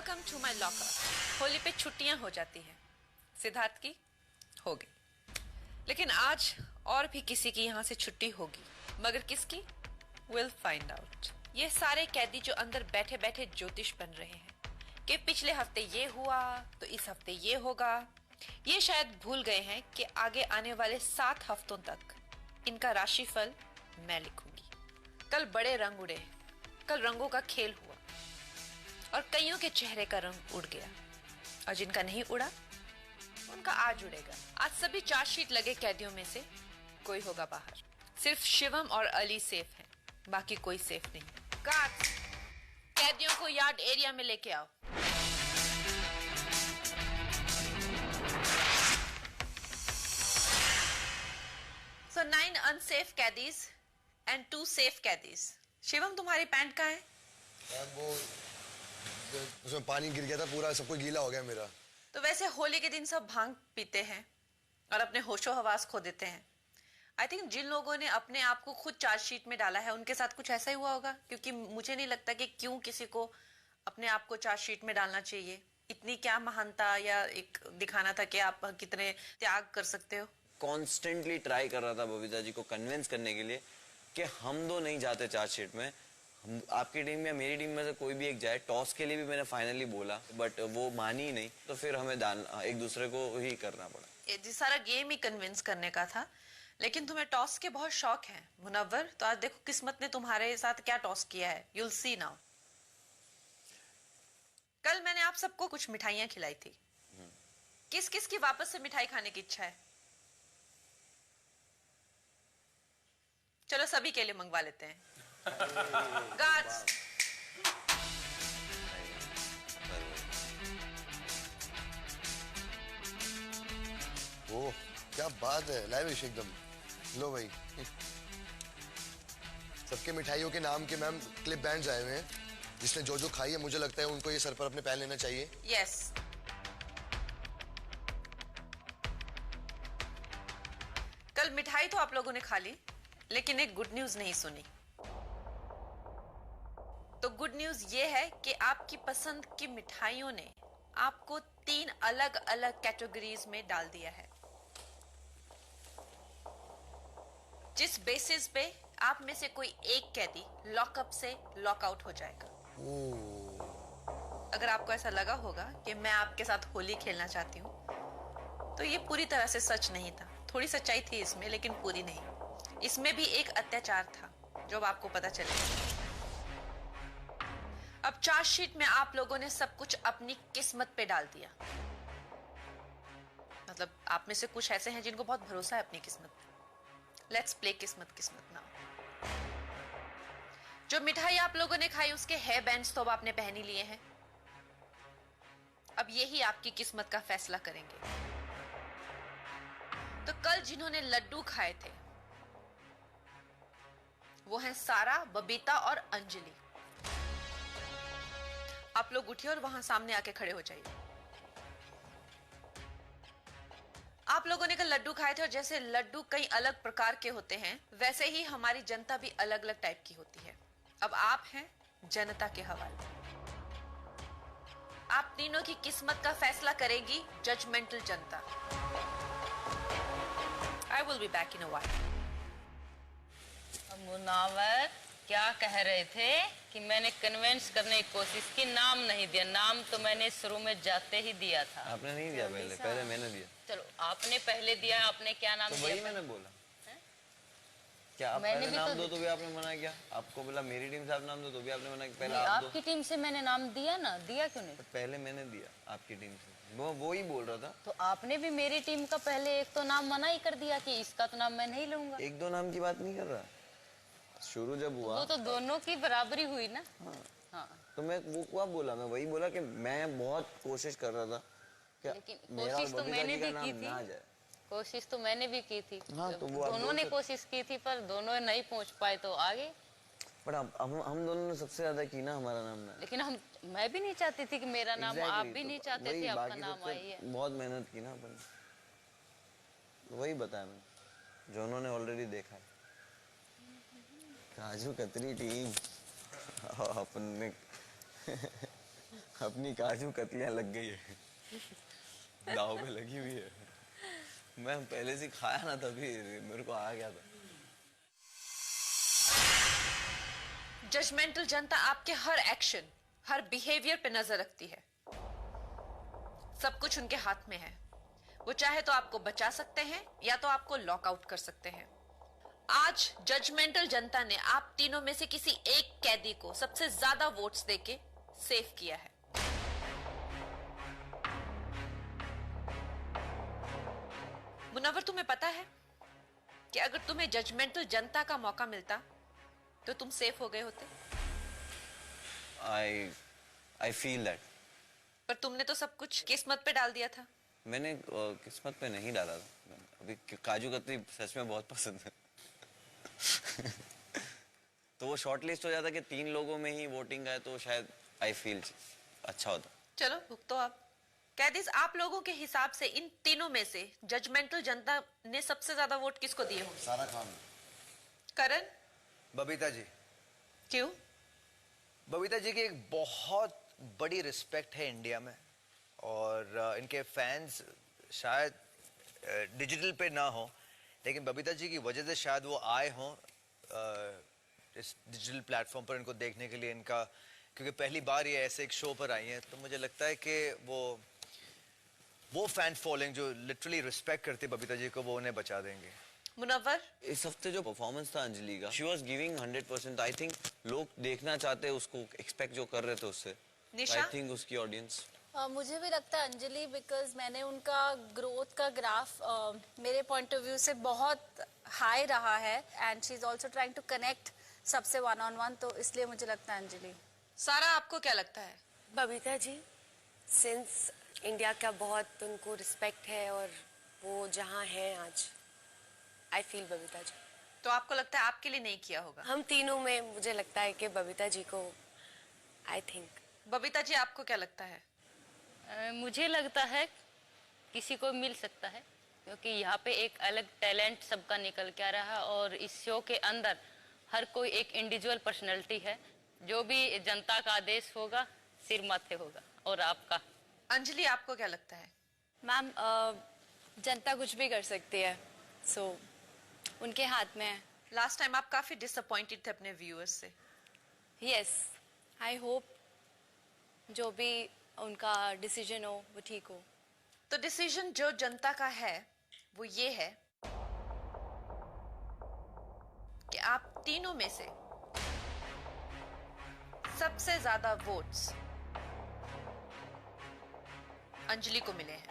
Welcome to my locker. Holi पे छुट्टियां हो जाती हैं, सिद्धार्थ की हो गई, लेकिन आज और भी किसी की यहां से छुट्टी होगी, मगर किसकी? Will find out. ये सारे कैदी जो अंदर बैठे बैठे ज्योतिष बन रहे हैं कि पिछले हफ्ते ये हुआ तो इस हफ्ते ये होगा, ये शायद भूल गए हैं कि आगे आने वाले 7 हफ्तों तक इनका राशिफल मैं लिखूंगी। कल बड़े रंग उड़े, कल रंगों का खेल हुआ और कईयों के चेहरे का रंग उड़ गया, और जिनका नहीं उड़ा उनका आज उड़ेगा। आज सभी चार्जशीट लगे कैदियों में से कोई होगा बाहर। सिर्फ शिवम और अली सेफ हैं, बाकी कोई सेफ नहीं। गार्ड्स, कैदियों को यार्ड एरिया में लेके आओ। So 9 unsafe कैदीज and 2 safe कैदीज। Shivam, तुम्हारी पैंट कहाँ है? वो उसमें पानी गिर गया था, पूरा सब कुछ गीला हो गया मेरा। तो वैसे होली के दिन सब भांग पीते हैं और अपने होशो हवास खो देते हैं। आई थिंक जिन लोगों ने अपने आप को खुद चार्जशीट में डाला है उनके साथ कुछ ऐसा ही हुआ होगा, क्योंकि मुझे नहीं लगता कि क्यों किसी को अपने आप को चार्जशीट में डालना चाहिए। इतनी क्या महानता या एक दिखाना था कि आप कितने त्याग कर सकते हो। कॉन्स्टेंटली ट्राई कर रहा था बबीता जी को कन्विंस करने के लिए कि हम दो नहीं जाते चार्जशीट में, हम आपकी टीम या मेरी टीम में से कोई भी एक जाए। टॉस के लिए भी मैंने फाइनली बोला, बट वो मानी ही नहीं, तो फिर हमें एक दूसरे को ही करना पड़ा। ये सारा गेम ही कन्विंस करने का था, लेकिन तुम्हें टॉस के बहुत शौक है मुनव्वर। तो आज देखो किस्मत ने तुम्हारे साथ क्या टॉस किया है, यूल सी नाउ। कल मैंने आप सबको कुछ मिठाइयां खिलाई थी। किस किस की वापस से मिठाई खाने की इच्छा है? चलो सभी के लिए मंगवा लेते हैं। गार्ड्स, ओह क्या बात है, लाइविश एकदम। लो भाई, सबके मिठाइयों के नाम के मैम क्लिप बैंड्स आए हुए हैं। जिसने जो जो खाई है मुझे लगता है उनको ये सर पर अपने पहन लेना चाहिए। यस। कल मिठाई तो आप लोगों ने खा ली, लेकिन एक गुड न्यूज नहीं सुनी। तो गुड न्यूज ये है कि आपकी पसंद की मिठाइयों ने आपको 3 अलग अलग कैटेगरीज में डाल दिया है, जिस बेसिस पे आप में से कोई एक कैदी लॉकअप से लॉकआउट हो जाएगा। अगर आपको ऐसा लगा होगा कि मैं आपके साथ होली खेलना चाहती हूं, तो ये पूरी तरह से सच नहीं था। थोड़ी सच्चाई थी इसमें, लेकिन पूरी नहीं। इसमें भी एक अत्याचार था जो अब आपको पता चलेगा। अब चार्जशीट में आप लोगों ने सब कुछ अपनी किस्मत पे डाल दिया। मतलब आप में से कुछ ऐसे हैं जिनको बहुत भरोसा है अपनी किस्मत पे। लेट्स प्ले किस्मत किस्मत नाउ। जो मिठाई आप लोगों ने खाई उसके हेयर बैंड्स तो अब आपने पहन ही लिए हैं। अब यही आपकी किस्मत का फैसला करेंगे। तो कल जिन्होंने लड्डू खाए थे वो हैं सारा, बबीता और अंजलि। आप लोग उठिए और वहां सामने आके खड़े हो जाइए। आप लोगों ने कल लड्डू खाए थे, और जैसे लड्डू कई अलग प्रकार के होते हैं, वैसे ही हमारी जनता भी अलग अलग टाइप की होती है। अब आप हैं जनता के हवाले। आप तीनों की किस्मत का फैसला करेगी judgemental Janata. I will be back in a while. Munawar क्या कह रहे थे कि मैंने कन्विंस करने की कोशिश की, नाम नहीं दिया। नाम तो मैंने शुरू में जाते ही दिया था। आपने नहीं दिया पहले मैंने दिया। चलो आपने पहले दिया, आपने क्या नाम तो दिया? वही मैंने बोला है? क्या आप मैंने पहले भी नाम तो दो तो भी आपने मना किया। आपको बोला मेरी टीम से आप नाम दो तो भी आपने मना किया। पहले नहीं, आप दो। आपकी टीम से मैंने नाम दिया ना, दिया क्यों नहीं? तो पहले मैंने दिया आपकी टीम से, वो ही बोल रहा था। तो आपने भी मेरी टीम का पहले एक तो नाम मना ही कर दिया कि इसका तो नाम मैं नहीं लूंगा। एक दो नाम की बात नहीं कर रहा, शुरू जब हुआ वो तो दोनों की बराबरी हुई ना। हाँ। तो मैं वो क्या बोला, मैं वही बोला कि मैं बहुत कोशिश कर रहा था कि लेकिन मेरा और कोशिश तो बबीता मैंने जी का भी नाम की थी। ना आ जाए। कोशिश तो मैंने भी की थी। हाँ, तो वो आप दोनों बोल ने सकते- कोशिश की थी, पर दोनों नहीं पहुंच पाए तो आगे। पर हम दोनों ने सबसे ज्यादा की ना, हमारा नाम ना। लेकिन मैं भी नहीं चाहती थी कि मेरा नाम, आप भी नहीं चाहते थे आपका नाम आई है। बहुत मेहनत की ना अपन, तो वही बताया मैंने जो उन्होंने ऑलरेडी देखा है। काजू कतरी टीम अपन ने अपनी काजू कतलियां लग गई है, दाव पे लगी हुई है। मैं पहले से खाया ना, तभी मेरे को आ गया था। जजमेंटल जनता आपके हर एक्शन, हर बिहेवियर पे नजर रखती है। सब कुछ उनके हाथ में है। वो चाहे तो आपको बचा सकते हैं या तो आपको लॉकआउट कर सकते हैं। आज जजमेंटल जनता ने आप तीनों में से किसी एक कैदी को सबसे ज्यादा वोट्स देके सेव किया है। मुनव्वर, तुम्हें पता है कि अगर तुम्हें जजमेंटल जनता का मौका मिलता तो तुम सेफ हो गए होते। I feel that. पर तुमने तो सब कुछ किस्मत पे डाल दिया था। मैंने किस्मत पे नहीं डाला था। अभी काजू कतली सच में बहुत पसंद है। तो वो शॉर्ट लिस्ट हो जाता कि 3 लोगों में ही वोटिंग आए तो शायद आई फील अच्छा होता। चलो भुगतो आप। कैदिस, आप लोगों के हिसाब से इन तीनों में से जजमेंटल जनता ने सबसे ज्यादा वोट किसको दिए होंगे? सारा खान। करण? बबीता जी। क्यों? बबीता जी की एक बहुत बड़ी रिस्पेक्ट है इंडिया में, और इनके फैंस शायद डिजिटल पे ना हो, लेकिन बबीता जी की वजह से शायद वो आए हों इस डिजिटल प्लेटफॉर्म पर इनको देखने के लिए। इनका क्योंकि पहली बार ये ऐसे एक शो पर आई हैं, तो मुझे लगता है कि वो फैन फॉलोइंग जो लिटरली रिस्पेक्ट करती है बबीता जी को, वो उन्हें बचा देंगे। मुनव्वर? इस हफ्ते जो परफॉर्मेंस था अंजलि का, she was giving 100%। I think लोग देखना चाहते हैं उसको, एक्सपेक्ट जो कर रहे थे उससे। निशा? आई थिंक उसकी ऑडियंस मुझे भी लगता है अंजलि, बिकॉज मैंने उनका ग्रोथ का ग्राफ मेरे पॉइंट ऑफ व्यू से बहुत हाई रहा है, and she is also trying to connect सबसे 1-on-1, तो इसलिए मुझे लगता है अंजलि। सारा, आपको क्या लगता है? बबीता जी, सिंस इंडिया का बहुत उनको रिस्पेक्ट है और वो जहाँ हैं आज, आई फील बबीता जी। तो आपको लगता है आपके लिए नहीं किया होगा? हम तीनों में मुझे लगता है कि बबीता जी को, आई थिंक। बबीता जी, आपको क्या लगता है? मुझे लगता है किसी को मिल सकता है, क्योंकि यहाँ पे एक अलग टैलेंट सबका निकल के आ रहा है, और इस शो के अंदर हर कोई एक इंडिविजुअल पर्सनैलिटी है। जो भी जनता का आदेश होगा सिर माथे होगा। और आपका? अंजलि, आपको क्या लगता है? मैम, जनता कुछ भी कर सकती है, सो उनके हाथ में है। लास्ट टाइम आप काफी डिसअपॉइंटेड थे अपने व्यूअर्स से। यस, आई होप जो भी उनका डिसीजन हो वो ठीक हो। तो डिसीजन जो जनता का है वो ये है कि आप तीनों में से सबसे ज्यादा वोट्स अंजलि को मिले हैं।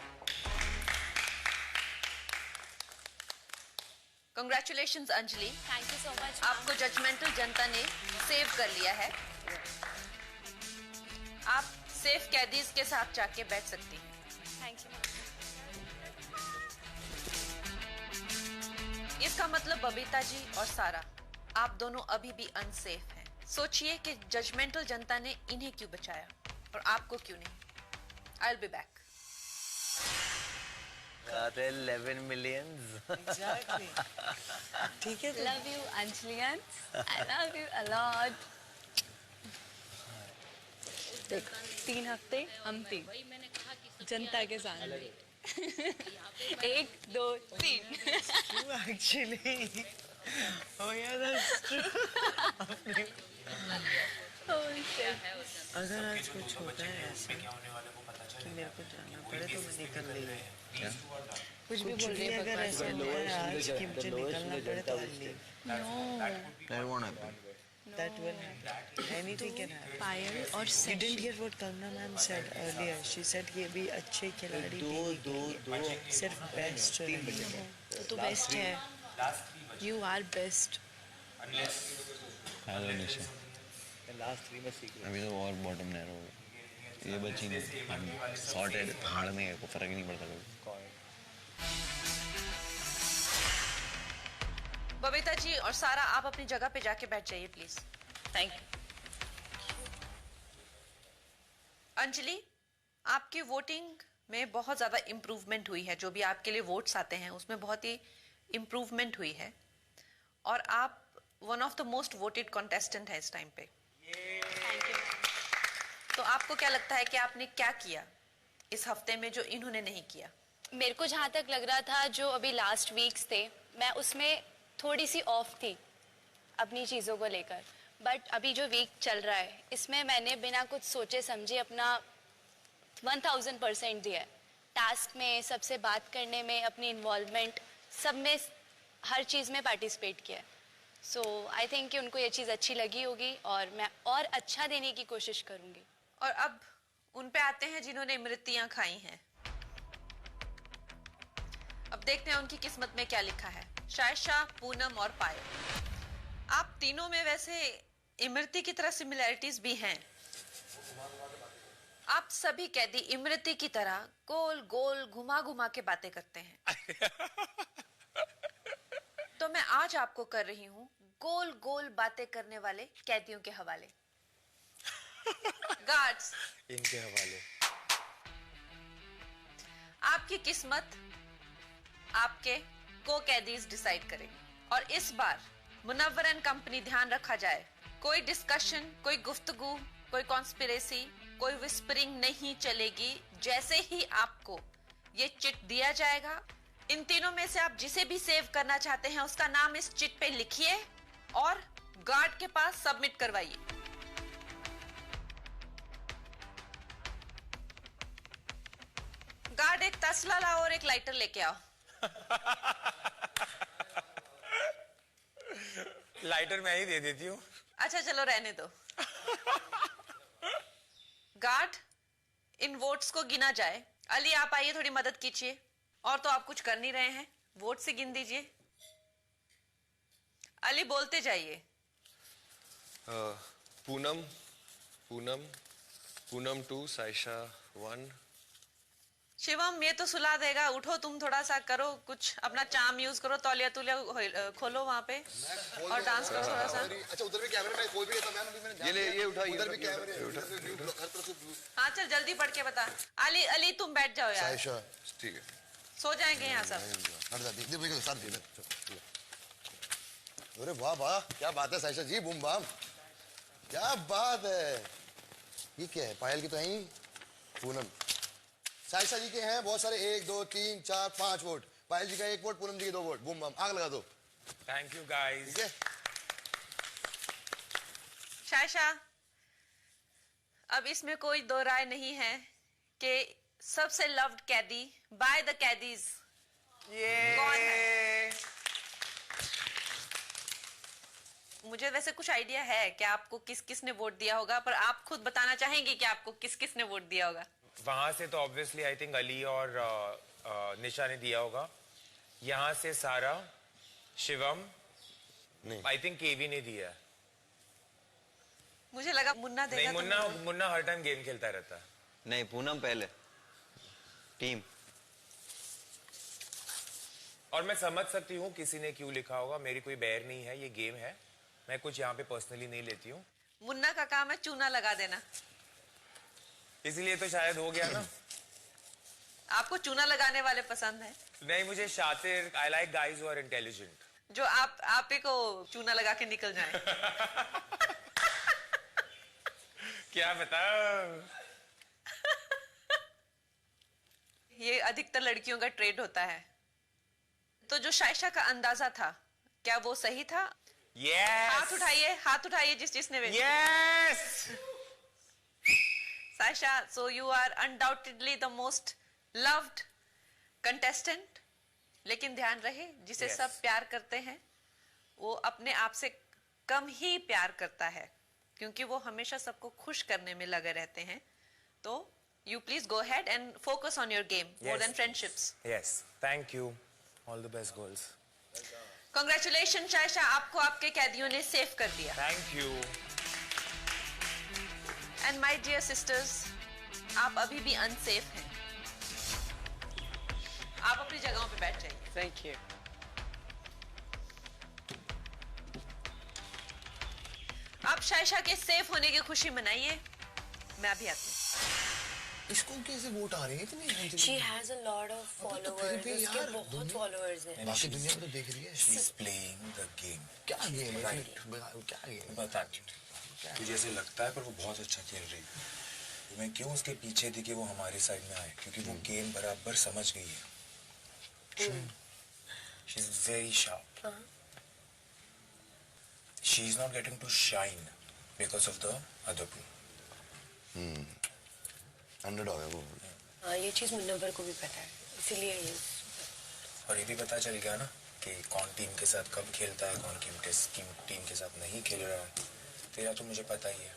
Congratulations Anjali, thank you so much. आपको जजमेंटल जनता ने सेव कर लिया है। आप सेफ कैदीज के साथ जाके बैठ सकती हैं। Thank you. इसका मतलब बबीता जी और सारा, आप दोनों अभी भी अनसेफ हैं। सोचिए कि जजमेंटल जनता ने इन्हें क्यों बचाया और आपको क्यों नहीं। I will be back. 11 million। ठीक है। Love you Anjali, I love you a lot. देख, 3 हफ्ते हम 3 जनता के साथ। 1 2 3। Actually oh yeah, that's true. अगर आज कुछ होता है ऐसा कि मेरे को जाना पड़े तो मैं निकल रही हूँ। कुछ भी बोल रही है, अगर ऐसा होता है आज कि मुझे निकलना पड़े तो I'll leave. That won't happen. That will happen. Anything can happen. पायल और You didn't hear what Kanna ma'am said earlier. She said ये भी अच्छे खिलाड़ी भी निकलेंगे, सिर्फ बेस्ट रहेंगे। तो तू बेस्ट है। You are best. Hello Nisha. Last 3 में सीख अभी तो और बॉटम नैरो हो गया। ये बची नहीं, हम सॉर्टेड फाड़ने का कोई फर्क ही नहीं पड़ता कभी। बबीता जी और सारा, आप अपनी जगह पे जाके बैठ जाइए प्लीज। Thank you. अंजलि, आपकी वोटिंग में बहुत ज्यादा इम्प्रूवमेंट हुई है। जो भी आपके लिए वोट्स आते हैं उसमें बहुत ही इम्प्रूवमेंट हुई है, और आप one of the most voted contestant है इस टाइम पे। तो आपको क्या लगता है कि आपने क्या किया इस हफ्ते में जो इन्होंने नहीं किया? मेरे को जहाँ तक लग रहा था जो अभी लास्ट वीक्स थे मैं उसमें थोड़ी सी ऑफ थी अपनी चीज़ों को लेकर, बट अभी जो वीक चल रहा है इसमें मैंने बिना कुछ सोचे समझे अपना 1000% दिया है। टास्क में, सबसे बात करने में, अपनी इन्वॉल्वमेंट सब में, हर चीज़ में पार्टिसिपेट किया है। सो आई थिंक कि उनको ये चीज़ अच्छी लगी होगी और मैं और अच्छा देने की कोशिश करूँगी। और अब उन पे आते हैं जिन्होंने इमरतियां खाई हैं। अब देखते हैं उनकी किस्मत में क्या लिखा है। शायशा, पूनम और पायल, आप तीनों में वैसे इमरती की तरह सिमिलैरिटीज भी हैं। आप सभी कैदी इमरती की तरह गोल गोल घुमा घुमा के बातें करते हैं। तो मैं आज आपको कर रही हूं गोल गोल बातें करने वाले कैदियों के हवाले। गार्ड्स, इनके हवाले। आपकी किस्मत आपके को कैदीज डिसाइड करेंगे। और इस बार मुनव्वर एंड कंपनी, ध्यान रखा जाए, कोई डिस्कशन, कोई गुफ्तगू, कोई कॉन्स्पिरेसी, कोई विस्परिंग नहीं चलेगी। जैसे ही आपको ये चिट दिया जाएगा, इन तीनों में से आप जिसे भी सेव करना चाहते हैं उसका नाम इस चिट पे लिखिए और गार्ड के पास सबमिट करवाइए। गार्ड, एक तसला लाओ और एक लाइटर लेके आओ। लाइटर मैं ही दे देती हूँ। अच्छा चलो रहने दो। गार्ड, इन वोट्स को गिना जाए। अली आप आइए, थोड़ी मदद कीजिए। और तो आप कुछ कर नहीं रहे हैं, वोट से गिन दीजिए। अली बोलते जाइए। पूनम पूनम पूनम 2, साइशा 1। शिवम, ये तो सुला देगा। उठो, तुम थोड़ा सा करो, कुछ अपना चाम यूज करो, तौलिया तुलिया खोलो वहां पे और डांस करो थोड़ा सा। अच्छा, उधर भी कैमरे में कोई भी रहता मैम, अभी मैंने ये उठाइए, उधर भी कैमरे, हर तरफ से। हाँ चल जल्दी पढ़ के बता। अली, अली तुम बैठ जाओ यार, साइशा, ठीक है, सो जाएंगे यहाँ सब। हट जा, देख साथ दे। अरे वाह वाह, क्या बात है साइशा जी, बूम बाम, क्या बात है। ये क्या है? पायल की तो है ही। पूनम, साइशा जी के हैं बहुत सारे, 1 2 3 4 5 वोट। पायल जी का 1 वोट, पूनम जी के 2 वोट। बूम बाम, आग लगा दो। Thank you guys. ठीक है। शायशा, अब इसमें कोई दो राय नहीं है कि सबसे लव्ड कैदी बाय द कैदीज कौन है। मुझे वैसे कुछ आइडिया है कि आपको किस किस ने वोट दिया होगा, पर आप खुद बताना चाहेंगे कि आपको किस किस ने वोट दिया होगा। वहां से तो ऑब्वियसली आई थिंक अली और निशा ने दिया होगा। यहाँ से सारा, शिवम, आई थिंक केवी ने दिया है। मुझे लगा मुन्ना देगा। नहीं, मुन्ना हर टाइम गेम खेलता रहता है। नहीं, पूनम पहले टीम। और मैं समझ सकती हूँ किसी ने क्यों लिखा होगा, मेरी कोई बैर नहीं है, ये गेम है, मैं कुछ यहाँ पे पर्सनली नहीं लेती हूँ। मुन्ना का काम है चूना लगा देना, इसीलिए तो शायद हो गया ना। आपको चूना लगाने वाले पसंद है। नहीं, मुझे शातिर, I like guys who are intelligent, जो आप ही को चूना लगा के निकल जाए। क्या बता। ये अधिकतर लड़कियों का ट्रेड होता है। तो जो शायशा का अंदाजा था, क्या वो सही था? Yes. हाथ उठाइए जिसने Yes. Saisha, so you are undoubtedly the most loved contestant. लेकिन ध्यान रहे, जिसे Yes. सब प्यार करते हैं वो अपने आप से कम ही प्यार करता है, क्योंकि वो हमेशा सबको खुश करने में लगे रहते हैं। तो you please go ahead and focus on your game more than friendships. Yes. Thank you. All the best, girls. Congratulations शायशा, आपको आपके कैदियों ने सेव कर दिया। Thank you. And my dear sisters, आप अभी भी अनसेफ हैं। आप अपनी जगहों पे बैठ जाइए। Thank you. आप शायशा के सेफ होने की खुशी मनाइए। मैं अभी आती हूँ। इसको कैसे वोट आ रहे हैं इतने? She has a lot of followers. उसके बहुत followers हैं। बाकी दुनिया में तो देख रही है। She's playing the game. क्या गेम है? Right. क्या गेम? बताती हूँ। तुझे ऐसे लगता है पर वो बहुत अच्छा खेल रही है। तो मैं क्यों उसके पीछे थी कि वो हमारे साइड में आए, क्योंकि वो गेम बराबर समझ गई है. She is very sharp. She is not getting to shine because of the other two. Underdog है वो. हाँ, ये चीज मुन्नवर को भी पता है, इसीलिए ये. और ये भी पता चल गया ना कि कौन टीम के साथ कब खेलता है, कौन टीम के साथ नहीं खेल रहा है. तेरा तो मुझे पता ही है,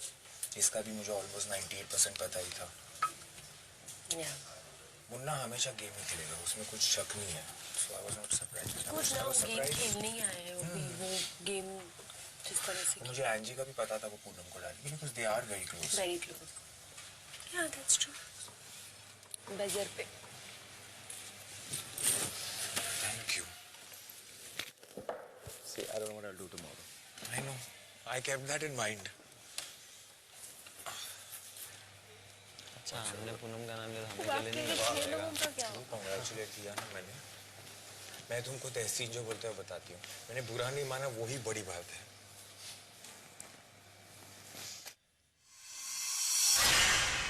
इसका भी मुझे ऑलमोस्ट 98% पता ही था. मुन्ना हमेशा गेम ही खेलेगा, उसमें कुछ शक नहीं है. So I was not surprised. कुछ ना, वो गेम खेलने ही आए हैं, वो गेम जिस तरह से. मुझे एंजी का भी पता था वो पूनम को डालेगी, because they are very close. Very close. Yeah, that's true. Buzzer पे. Thank you. See, I don't know what I'll do tomorrow. I know. I kept that in mind. अच्छा, हमने पूनम का नाम लिया, हमें चले नहीं. Congratulate किया ना मैंने. मैं तुमको तहसीन जो बोलते हो बताती हूँ. मैंने बुरा नहीं माना, वही बड़ी बात है.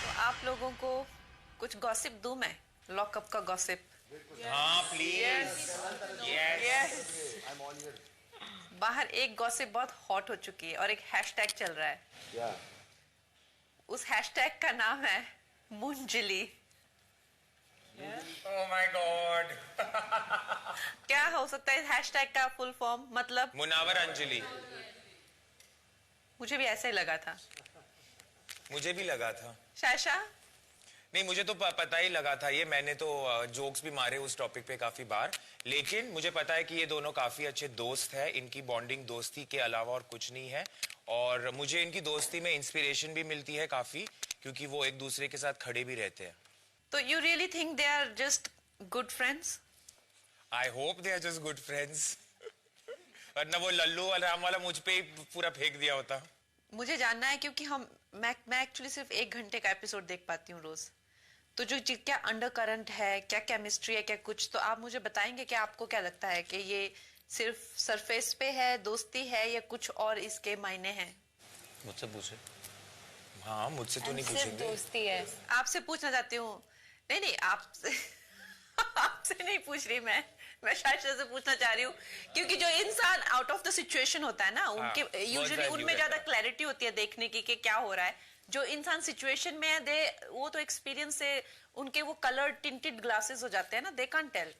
तो आप लोगों को कुछ गॉसिप दूं मैं, लॉकअप का गॉसिप. हाँ प्लीज. बाहर एक गॉसिप बहुत हॉट हो चुकी है और एक हैशटैग चल रहा है. उस हैशटैग का नाम है मुंजली. Oh my God. क्या हो सकता है इस हैशटैग का फुल फॉर्म? मतलब मुनावर अंजलि. मुझे भी ऐसा ही लगा था. मुझे भी लगा था. शायशा? नहीं, मुझे तो पता ही लगा था ये. मैंने तो जोक्स भी मारे उस टॉपिक पे काफी बार, लेकिन मुझे पता है कि ये दोनों काफी अच्छे दोस्त हैं. इनकी बॉन्डिंग दोस्ती के अलावा और कुछ नहीं है, और मुझे इनकी दोस्ती में इंस्पिरेशन भी मिलती है काफी, क्योंकि वो एक दूसरे के साथ खड़े भी रहते हैं. तो you really think they are just good friends? I hope they are just good friends. वरना वो लल्लू राम वाला मुझ पे ही पूरा फेंक दिया होता. मुझे जानना है, क्योंकि मैं एक्चुअली सिर्फ 1 घंटे का एपिसोड देख पाती हूँ रोज. तो जो क्या अंडर करंट है, क्या केमिस्ट्री है, क्या कुछ, तो आप मुझे बताएंगे कि आपको क्या लगता है कि ये सिर्फ सरफेस पे है, दोस्ती है, या कुछ और इसके मायने हैं? मुझसे पूछे. हाँ, मुझसे तो नहीं सिर्फ पूछेंगे. दोस्ती है. आपसे पूछना चाहती हूँ. नहीं आपसे आपसे नहीं पूछ रही मैं शायद से पूछना चाह रही हूँ, क्योंकि जो इंसान आउट ऑफ द सिचुएशन होता है ना, उनके यूजुअली उनमें ज्यादा क्लैरिटी होती है देखने की कि क्या हो रहा है. जो इंसान सिचुएशन में है, वो तो एक्सपीरियंस से उनके वो कलर टिंटेड ग्लासेस हो जाते हैं ना, दे कांट टेल.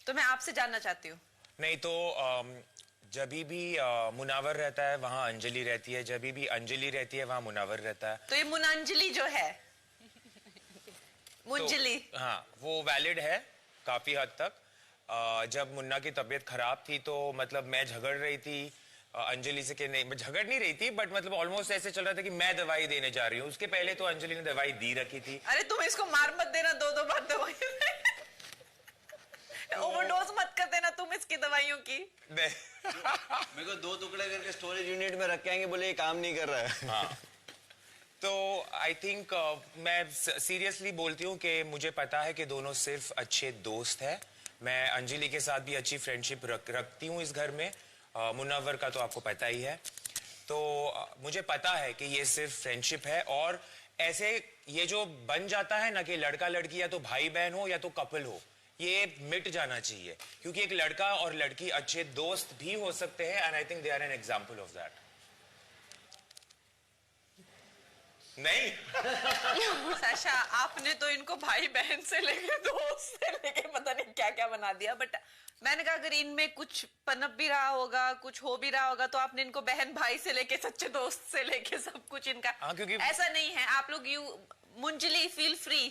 तो मैं आपसे जानना चाहती हूँ. नहीं तो जब भी मुनावर रहता है वहाँ अंजलि रहती है, जब भी अंजलि रहती है वहाँ मुनावर रहता है. तो ये मुनांजलि जो है, मुंजली, तो, हाँ, वो वैलिड है काफी हद तक. जब मुन्ना की तबीयत खराब थी तो मतलब मैं झगड़ रही थी अंजलि से कि नहीं, मैं झगड़ नहीं रही थी, बट मतलब ऑलमोस्ट ऐसे चल रहा था कि मैं दवाई देने जा रही हूँ. उसके पहले तो अंजलि ने दवाई दी रखी थी. अरे तुम इसको मार मत देना 2 बार दवाई. ओवरडोज मत कर देना तुम इसकी दवाइयों की. मेरे को 2 टुकड़े करके स्टोरेज यूनिट में रख के आएंगे, बोले ये काम नहीं कर रहा है. हाँ. तो आई थिंक मैं सीरियसली बोलती हूँ कि मुझे पता है कि दोनों सिर्फ अच्छे दोस्त हैं. मैं अंजलि के साथ भी अच्छी फ्रेंडशिप रखती हूँ इस घर में. मुनव्वर का तो आपको पता ही है. तो मुझे पता है कि ये सिर्फ फ्रेंडशिप है, और ऐसे ये जो बन जाता है ना कि लड़का लड़की या तो भाई बहन हो या तो कपल हो, ये मिट जाना चाहिए, क्योंकि एक लड़का और लड़की अच्छे दोस्त भी हो सकते हैं. And I think they are an example of that. नहीं साशा, आपने तो इनको भाई बहन से लेके दोस्त से लेके पता नहीं क्या क्या बना दिया. बट मैंने कहा अगर इनमें कुछ पनप भी रहा होगा, कुछ हो भी रहा होगा, तो आपने इनको बहन भाई से लेके सच्चे दोस्त से लेके सब कुछ इनका. क्योंकि ऐसा नहीं है. आप लोग मुंजली फील फ्री,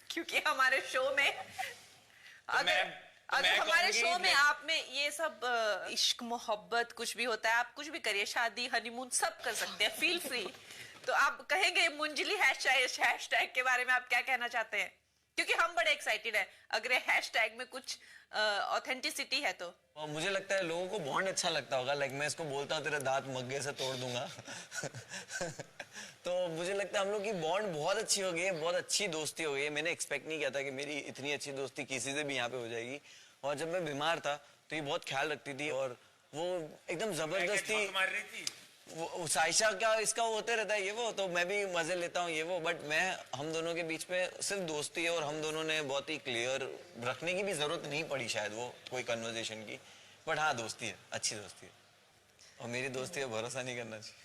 क्योंकि हमारे शो में अगर हमारे शो में आप में ये सब इश्क मोहब्बत कुछ भी होता है, आप कुछ भी करिए, शादी हनीमून सब कर सकते हैं, फील फ्री. तो आप कहेंगे मुंजली हैशटैग के बारे में आप क्या कहना चाहते हैं? क्योंकि हम बड़े एक्साइटेड हैं अगर ये हैशटैग में कुछ ऑथेंटिसिटी है तो. और मुझे लगता है लोगों को बॉन्ड अच्छा लगता होगा. लाइक मैं इसको बोलता हूँ तेरा दांत मग्गे से तोड़ दूंगा. तो मुझे लगता है हम लोग की बॉन्ड बहुत अच्छी हो गई है, बहुत अच्छी दोस्ती हो गई है. मैंने एक्सपेक्ट नहीं किया था कि मेरी इतनी अच्छी दोस्ती किसी से भी यहाँ पे हो जाएगी. और जब मैं बीमार था तो ये बहुत ख्याल रखती थी, और वो एकदम जबरदस्ती. साइशा क्या इसका होते रहता है ये वो, तो मैं भी मजे लेता हूँ ये वो, बट मैं हम दोनों के बीच में सिर्फ दोस्ती है और हम दोनों ने बहुत ही क्लियर रखने की भी जरूरत नहीं पड़ी शायद वो कोई कन्वर्सेशन की, बट हाँ दोस्ती है, अच्छी दोस्ती है, और मेरी दोस्ती है भरोसा नहीं करना चाहिए।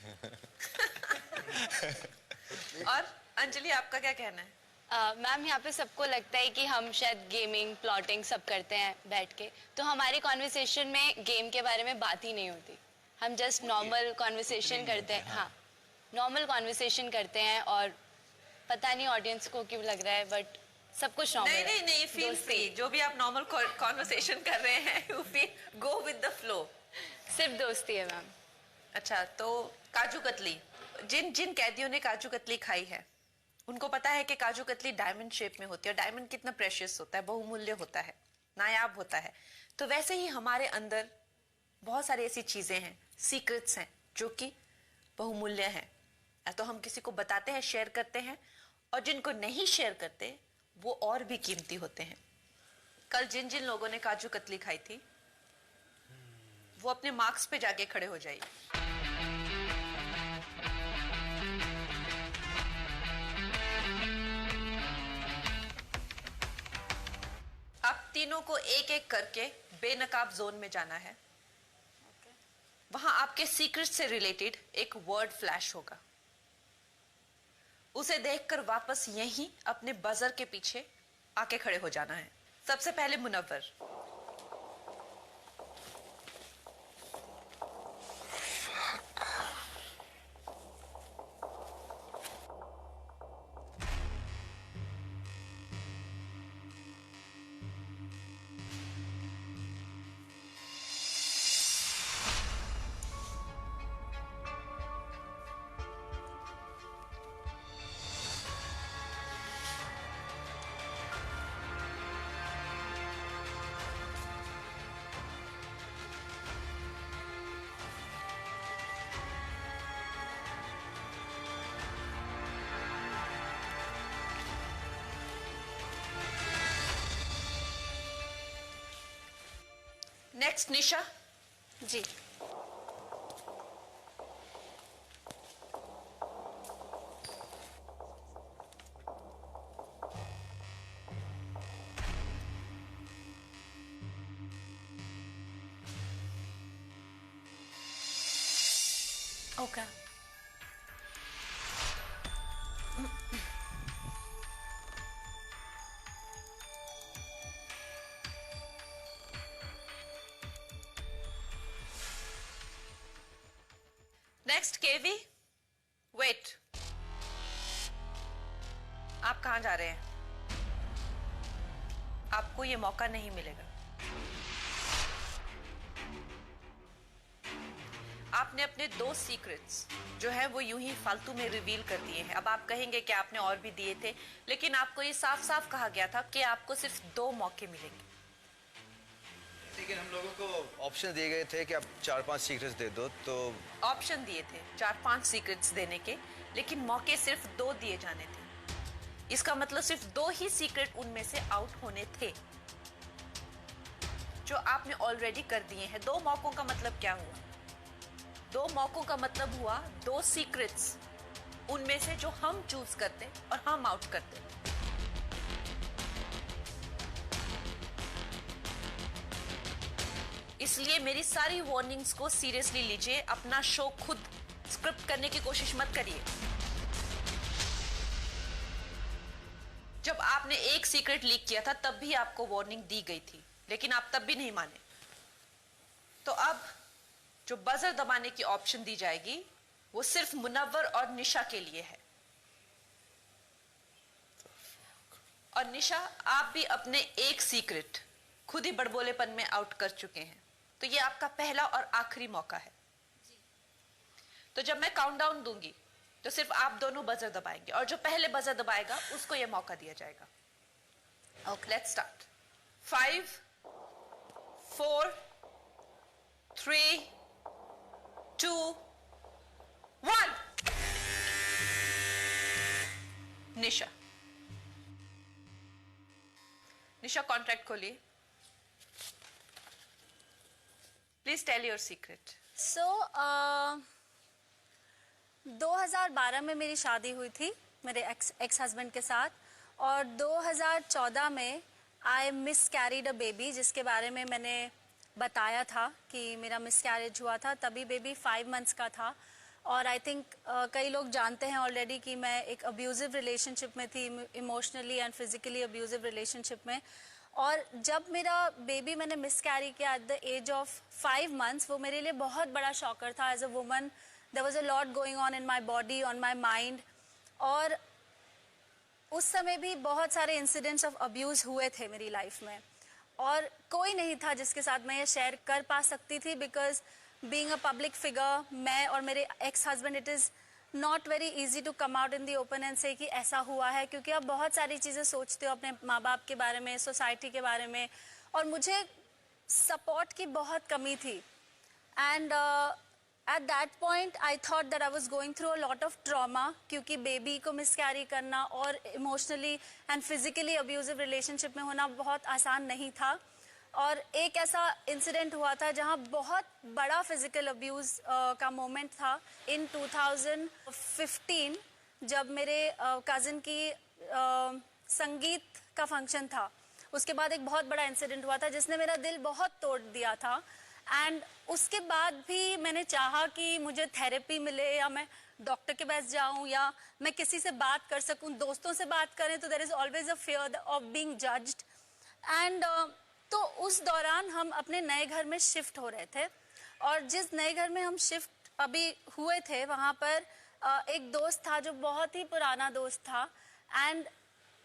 और अंजलि आपका क्या कहना है? मैम यहाँ पे सबको लगता है कि हम शायद गेमिंग प्लॉटिंग सब करते हैं बैठ के, तो हमारी कॉन्वर्सेशन में गेम के बारे में बात ही नहीं होती, हम जस्ट नॉर्मल कॉन्वर्सेशन करते हैं। हाँ, नॉर्मल कॉन्वर्सेशन करते हैं, और पता नहीं ऑडियंस को क्यों लग रहा है बट सब कुछ नॉर्मल है। नहीं फील फ्री, जो भी आप नॉर्मल कॉन्वर्सेशन कर रहे हैं you feel go with the flow. सिर्फ दोस्ती है मैम। अच्छा, तो काजू कतली, जिन कैदियों ने काजू कतली खाई है उनको पता है कि काजू कतली डायमंड शेप में होती है, और डायमंड कितना प्रेशियस होता है, बहुमूल्य होता है, नायाब होता है। तो वैसे ही हमारे अंदर बहुत सारी ऐसी चीजें हैं, सीक्रेट्स हैं जो कि बहुमूल्य हैं, या तो हम किसी को बताते हैं, शेयर करते हैं, और जिनको नहीं शेयर करते वो और भी कीमती होते हैं। कल जिन जिन लोगों ने काजू कतली खाई थी वो अपने मार्क्स पे जाके खड़े हो जाइए। आप तीनों को एक एक करके बेनकाब जोन में जाना है। वहां आपके सीक्रेट से रिलेटेड एक वर्ड फ्लैश होगा, उसे देखकर वापस यहीं अपने बजर के पीछे आके खड़े हो जाना है। सबसे पहले मुनव्वर। नेक्स्ट निशा जी। ओके। नेक्स्ट केवी, वेट, आप कहां जा रहे हैं? आपको ये मौका नहीं मिलेगा। आपने अपने 2 सीक्रेट्स जो है वो यूं ही फालतू में रिवील कर दिए हैं। अब आप कहेंगे कि आपने और भी दिए थे, लेकिन आपको ये साफ साफ कहा गया था कि आपको सिर्फ 2 मौके मिलेंगे। लेकिन हम लोगों को ऑप्शन दिए गए थे कि आप 4-5 सीक्रेट्स दे दो, तो ऑप्शन दिए थे 4-5 सीक्रेट्स देने के, लेकिन मौके सिर्फ 2 दिए जाने थे। इसका मतलब सिर्फ 2 ही सीक्रेट उनमें से आउट होने थे, जो आपने ऑलरेडी कर दिए हैं। 2 मौकों का मतलब क्या हुआ? 2 मौकों का मतलब हुआ 2 सीक्रेट्स उनमें से जो हम चूज करते और हम आउट करते। इसलिए मेरी सारी वार्निंग्स को सीरियसली लीजिए। अपना शो खुद स्क्रिप्ट करने की कोशिश मत करिए। जब आपने एक सीक्रेट लीक किया था तब भी आपको वार्निंग दी गई थी, लेकिन आप तब भी नहीं माने। तो अब जो बजर दबाने की ऑप्शन दी जाएगी वो सिर्फ मुनव्वर और निशा के लिए है। और निशा, आप भी अपने एक सीक्रेट खुद ही बड़बोलेपन में आउट कर चुके हैं, तो ये आपका पहला और आखिरी मौका है। तो जब मैं काउंटडाउन दूंगी तो सिर्फ आप दोनों बजर दबाएंगे, और जो पहले बजर दबाएगा उसको ये मौका दिया जाएगा। Okay, let's start. 5 4 3 2 1। Nisha, Nisha contract खोलिए। Please tell your secret. So, 2012 में मेरी शादी हुई थी मेरे एक्स हस्बैंड के साथ, और 2014 में I miss carried a baby, जिसके बारे में मैंने बताया था कि मेरा मिस कैरेज हुआ था। तभी बेबी 5 मंथ्स का था। और आई थिंक कई लोग जानते हैं ऑलरेडी कि मैं एक अब्यूजिव रिलेशनशिप में थी, emotionally and physically abusive relationship में। और जब मेरा बेबी मैंने मिस कैरी किया at the age of 5 months, वो मेरे लिए बहुत बड़ा शॉकर था। As a woman there was a lot going on in my body, on my mind. और उस समय भी बहुत सारे इंसिडेंट्स ऑफ अब्यूज़ हुए थे मेरी लाइफ में, और कोई नहीं था जिसके साथ मैं ये शेयर कर पा सकती थी, because being a public figure, मैं और मेरे ex husband, it is not very easy to come out in the open and से कि ऐसा हुआ है, क्योंकि आप बहुत सारी चीज़ें सोचते हो अपने माँ बाप के बारे में, सोसाइटी के बारे में, और मुझे सपोर्ट की बहुत कमी थी। And at that point I thought that I was going through a lot of trauma, क्योंकि बेबी को मिसकैरी करना और emotionally and physically abusive relationship में होना बहुत आसान नहीं था। और एक ऐसा इंसिडेंट हुआ था जहां बहुत बड़ा फिजिकल अब्यूज का मोमेंट था इन 2015, जब मेरे कज़न की संगीत का फंक्शन था। उसके बाद एक बहुत बड़ा इंसिडेंट हुआ था जिसने मेरा दिल बहुत तोड़ दिया था। एंड उसके बाद भी मैंने चाहा कि मुझे थेरेपी मिले, या मैं डॉक्टर के पास जाऊं, या मैं किसी से बात कर सकूं, दोस्तों से बात करें, तो there is always a fear of being judged. And तो उस दौरान हम अपने नए घर में शिफ्ट हो रहे थे, और जिस नए घर में हम शिफ्ट अभी हुए थे वहाँ पर एक दोस्त था जो बहुत ही पुराना दोस्त था। एंड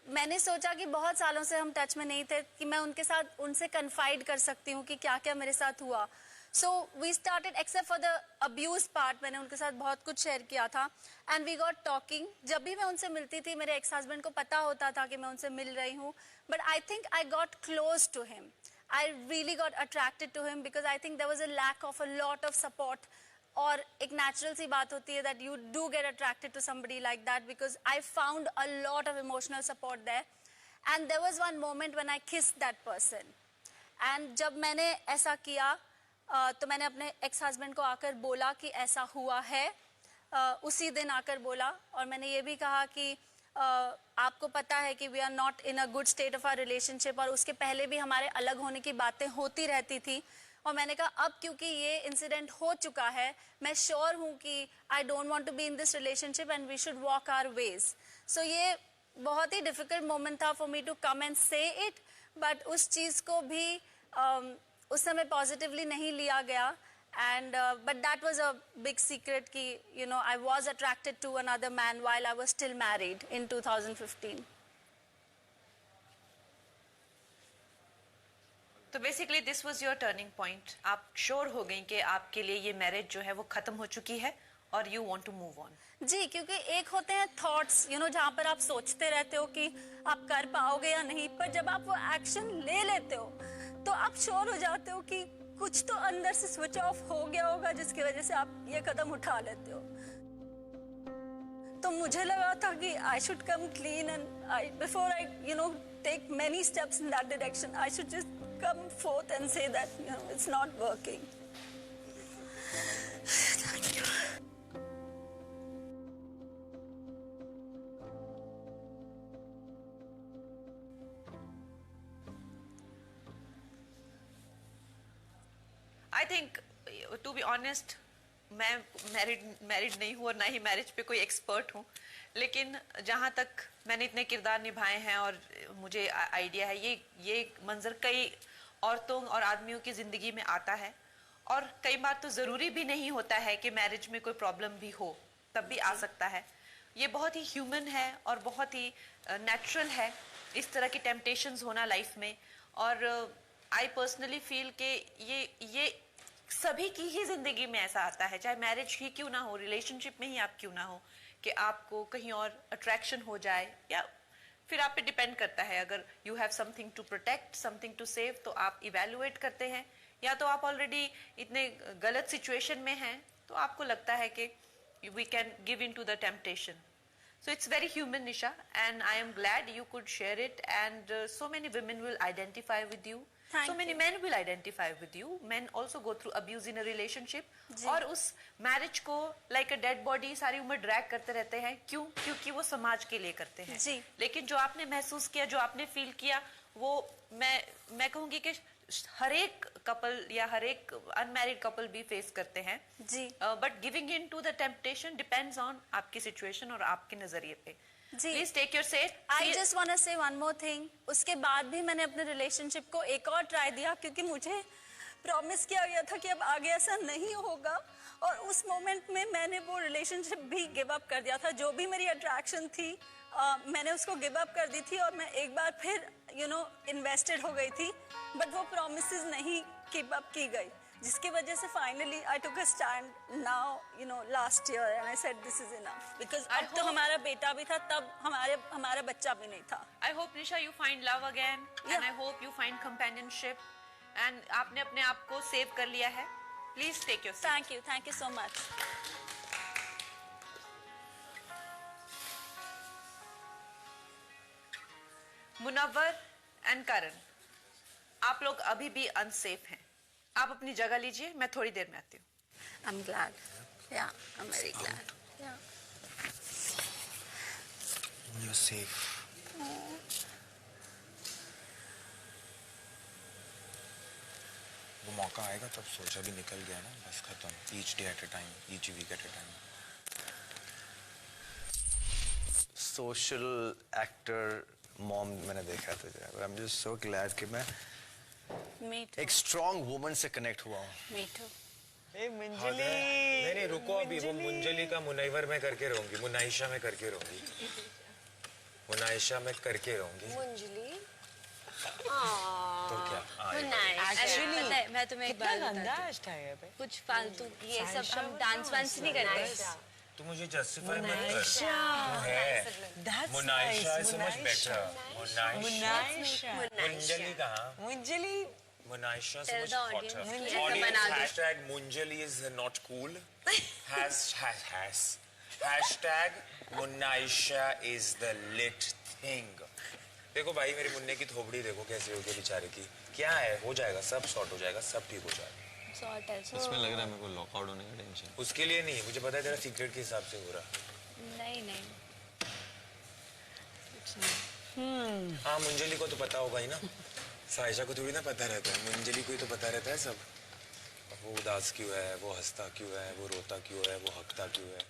मैंने सोचा कि बहुत सालों से हम टच में नहीं थे कि मैं उनसे कन्फाइड कर सकती हूँ कि क्या क्या मेरे साथ हुआ। So we started, except for the abuse part, मैंने उनके साथ बहुत कुछ शेयर किया था। And we got talking. जब भी मैं उनसे मिलती थी, मेरे एक्स हस्बैंड को पता होता था कि मैं उनसे मिल रही हूँ, but I think I got close to him. I really got attracted to him because I think there was a lack of a lot of support. और एक नेचुरल सी बात होती है that you do get attracted to somebody like that, because I found a lot of emotional support there. And there was one moment when I kissed that person. And जब मैंने ऐसा किया तो मैंने अपने एक्स हस्बैंड को आकर बोला कि ऐसा हुआ है, उसी दिन आकर बोला। और मैंने ये भी कहा कि आपको पता है कि we are not in a good state of our relationship, और उसके पहले भी हमारे अलग होने की बातें होती रहती थी। और मैंने कहा अब क्योंकि ये इंसिडेंट हो चुका है, मैं श्योर हूँ कि I don't want to be in this relationship and we should walk our ways. So ये बहुत ही डिफिकल्ट मोमेंट था for me to come and say it, but उस चीज़ को भी उस समय पॉजिटिवली नहीं लिया गया। And but that was a big secret कि you know I was attracted to another man while I was still married in 2015। तो basically this was your turning point. आप श्योर हो गई कि आपके लिए ये मैरिज जो है वो खत्म हो चुकी है और you want to move on. जी, क्योंकि एक होते हैं थॉट्स, यू नो, जहाँ पर आप सोचते रहते हो कि आप कर पाओगे या नहीं, पर जब आप वो एक्शन ले लेते हो तो आप श्योर हो जाते हो कि कुछ तो अंदर से स्विच ऑफ हो गया होगा जिसकी वजह से आप ये कदम उठा लेते हो। तो मुझे लगा था कि I should come clean and I before I you know take many steps in that direction I should just come forth and say that you know it's not working. Thank you. I think to be honest, मैं married नहीं हूँ और ना ही marriage पे कोई expert हूँ, लेकिन जहाँ तक मैंने इतने किरदार निभाए हैं और मुझे आइडिया है, ये मंजर कई औरतों और आदमियों की जिंदगी में आता है। और कई बार तो ज़रूरी भी नहीं होता है कि मैरिज में कोई प्रॉब्लम भी हो, तब भी आ सकता है। ये बहुत ही ह्यूमन है और बहुत ही नेचुरल है इस तरह की टेम्पटेशंस होना लाइफ में। और आई पर्सनली फील कि ये सभी की ही जिंदगी में ऐसा आता है, चाहे मैरिज ही क्यों ना हो, रिलेशनशिप में ही आप क्यों ना हो, कि आपको कहीं और अट्रैक्शन हो जाए, या फिर आप पे डिपेंड करता है। अगर you have something to protect, something to save, तो आप इवेल्युएट करते हैं, या तो आप ऑलरेडी इतने गलत सिचुएशन में हैं तो आपको लगता है कि we can give in to the temptation. So it's very human, Nisha, and I am glad you could share it, and so many women will identify with you. Thank so many you. men will identify with you. Men also go through abuse in a relationship. जी. और उस marriage को like a dead body सारी उम्र drag करते रहते हैं. क्यों? क्योंकि वो समाज के लिए करते हैं. जी. लेकिन जो आपने महसूस किया, जो आपने फील किया, वो मैं कहूंगी कि हर एक कपल या हर एक अनमैरिड कपल भी फेस करते हैं. जी. But giving in to the temptation depends on आपकी सिचुएशन और आपके नजरिए पे. जी. Please take your seat. I just want to say one more thing. उसके बाद भी मैंने अपने रिलेशनशिप को एक और ट्राई दिया, क्योंकि मुझे प्रॉमिस किया गया था कि अब आगे ऐसा नहीं होगा. और उस मोमेंट में मैंने वो रिलेशनशिप भी गिव अप कर दिया था. जो भी मेरी अट्रैक्शन थी मैंने उसको गिव अप कर दी थी, और मैं एक बार फिर इन्वेस्टेड हो गई थी. बट वो प्रॉमिसेस नहीं कीप अप की गई, जिसकी वजह से finally I took a stand now last year and I said this is enough. Because अब तो हमारा बेटा भी था, तब हमारा बच्चा भी नहीं था. I hope Nisha you find love again, and I hope you find companionship, and आपने अपने आप को सेव कर लिया है. Please take your seat. Thank you so much. Munawar and Karan, आप लोग अभी भी अनसेफ हैं. आप अपनी जगह लीजिए, मैं थोड़ी देर में आती हूँ. I'm glad. Yeah, I'm very glad. Yeah. You're safe. वो मौका आएगा तब सोचा भी निकल गया ना, बस खत्म. Each day at a time, each week at a time. Social actor mom मैंने देखा था. I am just so glad कि मैं Me too. एक स्ट्रॉन्ग वुमन से कनेक्ट हुआ हूँ. Me too. नहीं रुको अभी. वो मुंजली का मुनैवर में करके रहूंगी, मुनाइशा में करके रहूंगी, मुनाइशा में करके रहूंगी. मुंजली तो क्या एक्चुअली पता है, मैं तुम्हें एक बात गंदा बताती hashtag है बे. हूँ. कुछ फालतू ये सब हम डांस वांस नहीं करते. तू मुझे जस्टिफाई मत कर. तू है That's मुनाइशा nice. is so much better. Munaisha. मुंजली कहाँ? Munjali. Munaisha so Tell much the hotter. audience. Munjali. Audience बना दो. hashtag Munjali is not cool. Hashtag Munaisha is the lit thing. देखो भाई मेरे मुन्ने की थोबड़ी देखो कैसी हो गई बेचारे की. क्या है, हो जाएगा, सब सॉर्ट हो जाएगा, सब ठीक हो जाएगा. सॉर्ट है. इसमें लग रहा है मेरे को लॉकआउट होने का टेंशन. उसके लिए नहीं, मुझे पता है तेरा सीक्रेट के हिसाब से हो रहा. नहीं हाँ मुंजली को तो पता होगा ही ना. साइशा को थोड़ी ना पता रहता है, मुंजली को ही तो पता रहता है सब. वो उदास क्यों है, वो हंसता क्यों है, वो रोता क्यों है, वो हकता क्यों है,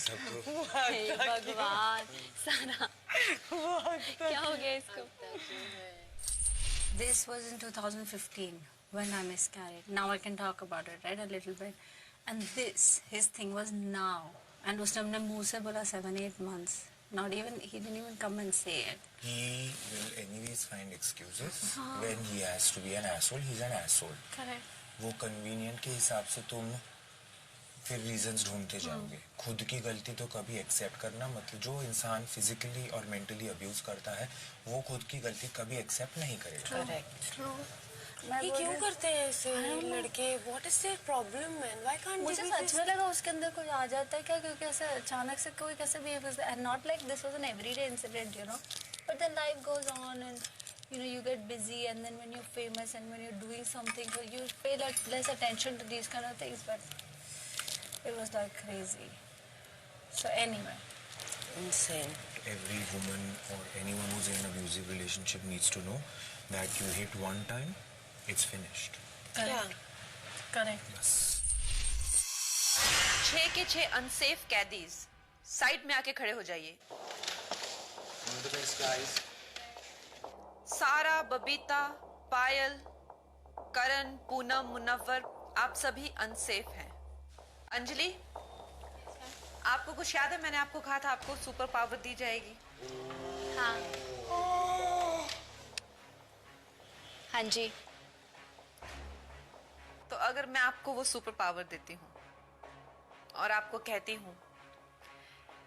सबको. हे भगवान सारा क्या हो गया इसको. This was in 2015 when I miscarried. Now I can talk about it, right, a little bit. And his thing was now. And उसने अपने मुंह से बोला 7-8 months. Not even, he didn't even come and say it. He will anyways find excuses when he has to be an asshole. He's an asshole. Correct. वो convenient के हिसाब से तुम फिर रीजंस ढूंढते जाओगे. खुद की गलती तो कभी एक्सेप्ट करना मतलब, जो इंसान फिजिकली और मेंटली अब्यूज करता है वो खुद की गलती कभी एक्सेप्ट नहीं करेगा. ये क्यों करते हैं ऐसे लड़के? What is their problem man? Why can't मुझे सच में लगा उसके अंदर कोई आ जाता है क्या, क्योंकि ऐसे अचानक से कोई कैसे बिहेव करता है. Not like this was an everyday incident, but then life goes on and you get busy, and then when you're famous and when you're doing something, so you pay less attention to these kind of things. But it was like crazy. So anyway, Insane. Every woman or anyone who's in an abusive relationship needs to know that you hit one time, it's finished. correct. बस. 6 के 6 unsafe कैदीज side में आके खड़े हो जाइए. सारा, बबीता, पायल, करण, पूनम, मुनव्वर, आप सभी अनसेफ हैं. अंजलि, आपको कुछ याद है? मैंने आपको कहा था आपको सुपर पावर दी जाएगी. हाँ जी. तो अगर मैं आपको वो सुपर पावर देती हूँ और आपको कहती हूँ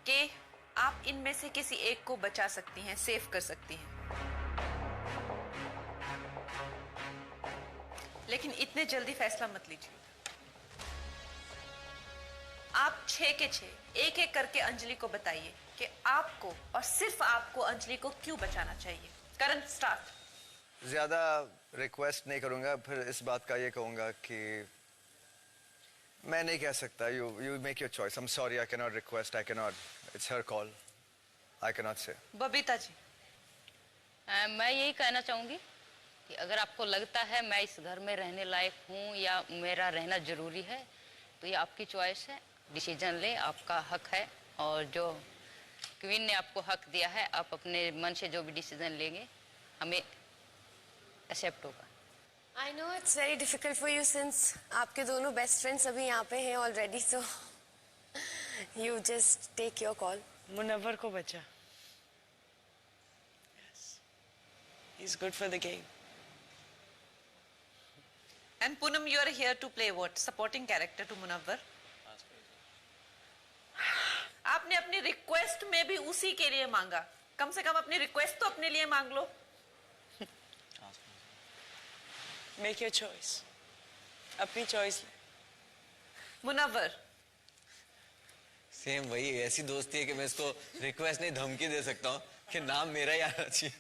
कि आप इनमें से किसी एक को बचा सकती हैं, सेव कर सकती हैं, लेकिन इतने जल्दी फैसला मत लीजिए. आप 6 के 6 एक एक करके अंजलि को बताइए कि आपको और सिर्फ आपको अंजलि को क्यों बचाना चाहिए. करण, स्टार्ट. ज़्यादा रिक्वेस्ट नहीं करूँगा, फिर इस बात का ये कहूँगा कि मैं नहीं कह सकता. You make your choice. I'm sorry, I cannot request. I cannot. It's her call. I cannot say. Babita ji. मैं यही कहना चाहूँगी कि अगर आपको लगता है मैं इस घर में रहने लायक हूँ या मेरा रहना जरूरी है, तो ये आपकी चॉइस है. डिसीजन ले, आपका हक है. और जो क्वीन ने आपको हक दिया है, आप अपने मन से जो भी डिसीजन लेंगे हमें एक्सेप्ट होगा. I know it's very difficult for you since आपके दोनों best friends अभी यहाँ पे हैं already, so you just take your call. Munawwar को बचा. He's good for the game. And Poonam, you are here to play what? Supporting character to Munawwar. आपने अपनी रिक्वेस्ट में भी उसी के लिए मांगा. कम से कम अपनी रिक्वेस्ट तो अपने लिए मांग लो. Make your choice. अपनी choice ले. मुनव्वर. सेम वही, ऐसी दोस्ती है कि मैं इसको रिक्वेस्ट नहीं धमकी दे सकता हूँ कि नाम मेरा ही आना चाहिए.